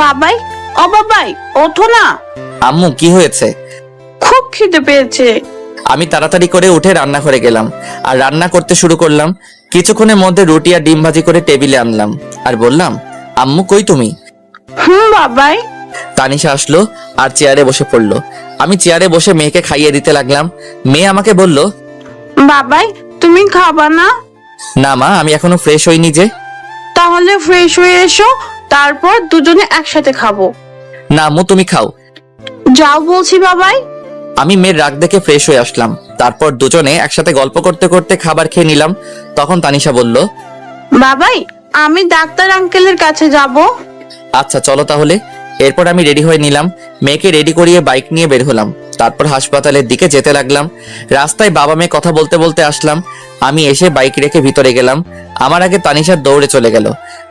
S9: বাবাই, ও বাবাই, ওঠো না।
S1: আম্মু, কি হয়েছে?
S9: খুব খিদে পেয়েছে।
S1: আমি তাড়াতাড়ি করে উঠে রান্নাঘরে গেলাম আর রান্না করতে শুরু করলাম। কিছুক্ষণের মধ্যে রুটি আর ডিম ভাজি করে টেবিলে আনলাম আর বললাম, আম্মু কই তুমি?
S9: বাবাই।
S1: তানিশা আসলো আর চেয়ারে বসে পড়লো। আমি চেয়ারে বসে মেয়েকে খাইয়ে দিতে লাগলাম। মেয়ে আমাকে বলল,
S9: বাবাই, তুমি খাবা না?
S1: না মা, আমি এখনো ফ্রেশ হইনি যে।
S9: তাহলে ফ্রেশ হয়ে এসো, তারপর দুজনে একসাথে খাবো।
S1: না আম্মু, তুমি খাও।
S9: যাও বলছি বাবাই।
S1: আমি মেয়ের রাগ দেখে ফ্রেশ হয়ে আসলাম। তারপর দুজনে একসাথে গল্প করতে করতে খাবার খেয়ে নিলাম। তখন তানিশা বলল,
S9: বাবাই, আমি ডাক্তার আঙ্কেলের কাছে যাব।
S1: আচ্ছা চলো তাহলে। এরপর আমি রেডি হয়ে নিলাম, মেয়েকে রেডি করিয়ে বাইক নিয়ে বের হলাম। তারপর হাসপাতালের দিকে যেতে লাগলাম। রাস্তায় বাবা মেয়ে কথা বলতে বলতে আসলাম। আমি এসে বাইক রেখে ভিতরে গেলাম। আমার আগে তানিশা দৌড়ে চলে গেল।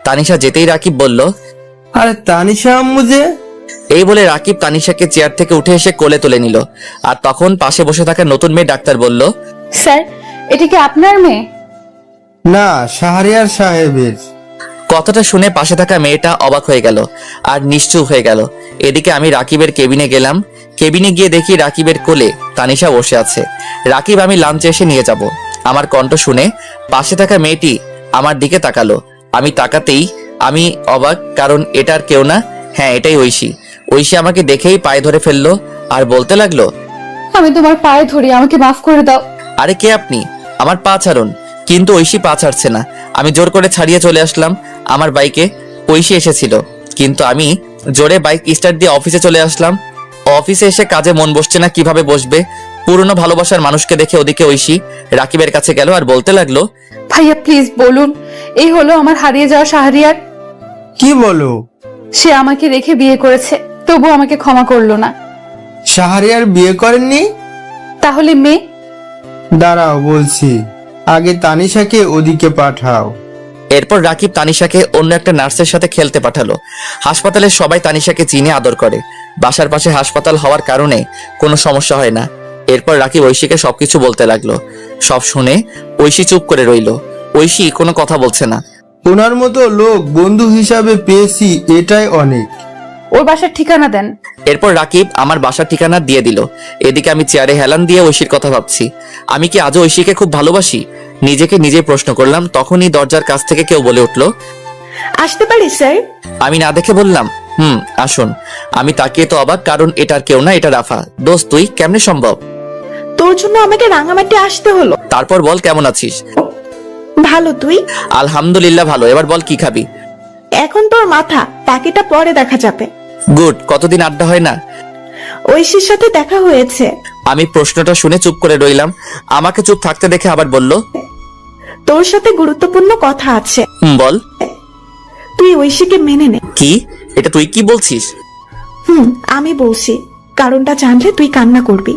S1: তানিশা যেতেই রাকিব বলল,
S10: আরে তানিশা আম্মু যে।
S1: এই বলে রাকিব তানিশাকে চেয়ার থেকে উঠে এসে কোলে তুলে নিল। আর তখন পাশে বসে থাকা নতুন মেয়ে ডাক্তার বলল,
S8: স্যার, এটা কি আপনার মেয়ে?
S10: না, শাহরিয়ার সাহেবের।
S1: কথাটা শুনে পাশে থাকা মেয়েটা অবাক হয়ে গেল আর নিশ্চুপ হয়ে গেল। এদিকে আমি রাকিবের কেবিনে গেলাম। কেবিনে গিয়ে দেখি রাকিবের কোলে তানিশা বসে আছে। রাকিব, আমি লাঞ্চে এসে নিয়ে যাব। আমার কণ্ঠ শুনে পাশে থাকা মেয়েটি আমার দিকে তাকালো। আমি তাকাতেই আমি অবাক, কারণ এটার কেউ না, হ্যাঁ এটাই ঐশী। ঐশী আমাকে দেখেই পায়ে ধরে ফেললো আর বলতে লাগলো,
S8: আমি তোমার পায়ে ধরি, আমাকে মাফ করে দাও।
S1: আরে কে আপনি? আমার পা ছাড়ুন। কিন্তু ঐশী পা ছাড়ছে না। আমি জোর করে ছাড়িয়ে চলে আসলাম আমার বাইকে। ঐশী এসেছিল, কিন্তু আমি জোরে বাইক স্টার্ট দিয়ে অফিসে চলে আসলাম। অফিসে এসে কাজে মন বসছে না, কিভাবে বসবে? পুরনো ভালোবাসার মানুষকে দেখে ওদিকে ঐশী রাকিবের কাছে গেল আর বলতে লাগলো,
S8: ভাইয়া প্লিজ বলুন, এই হলো আমার হারিয়ে যাওয়া শাহরিয়ার।
S10: কি বলো?
S8: সে আমাকে রেখে বিয়ে করেছে, তবু আমাকে ক্ষমা করলো না।
S10: শাহরিয়ার বিয়ে করেননি?
S8: তাহলে মেয়ে?
S10: দাঁড়াও বলছি, আগে তানিশাকে ওদিকে পাঠাও।
S1: এরপর রাকিব তানিশাকে অন্য একটা নার্সের সাথে খেলতে পাঠালো। হাসপাতালের সবাই তানিশাকে চিনে আদর করে। বাসার পাশে হাসপাতাল হওয়ার কারণে কোনো সমস্যা হয় না। এরপর রাকিব ঐশীকে সবকিছু বলতে লাগলো। সব শুনে ঐশী চুপ করে রইলো। ঐশী কোনো কথা বলছে না।
S10: ওনার মতো লোক বন্ধু হিসাবে পেয়েছি, এটাই অনেক।
S8: ওর বাসার ঠিকানা দেন।
S1: এরপর রাকিব আমার বাসার ঠিকানা দিয়ে দিল। এদিকে আমি চেয়ারে হেলান দিয়ে ঐশীর কথা ভাবছি। আমি কি আজও ঐশীকে খুব ভালোবাসি? নিজেকে নিজে প্রশ্ন করলাম। তখনই দরজার কাছ থেকে কেউ বলে উঠলো,
S6: আসতে পারি স্যার?
S1: আমি না দেখে বললাম, আসুন। আমি তাকিয়ে তো অবাক, কারণ এটার কেউ না, এটা রাফা। দোস্ত, তুই কেমনে সম্ভব?
S6: তোর জন্য আমাকে রাঙামাটি আসতে হলো।
S1: তারপর বল, কেমন আছিস?
S6: ভালো, তুই?
S1: আলহামদুলিল্লাহ ভালো। এবার বল কি খাবি?
S6: এখন তোর মাথা, বাকিটা পরে দেখা যাবে।
S1: গুড। কতদিন আড্ডা হয় না।
S6: ঐশীর সাথে দেখা হয়েছে।
S1: আমি প্রশ্নটা শুনে চুপ করে রইলাম। আমাকে চুপ থাকতে দেখে আবার বলল,
S6: তোর সাথে গুরুত্বপূর্ণ কথা আছে।
S1: বল।
S6: তুই ঐশীকে মেনে নে।
S1: কি? এটা তুই কি বলছিস?
S6: আমি বলছি, কারণটা জানলে তুই কান্না করবি।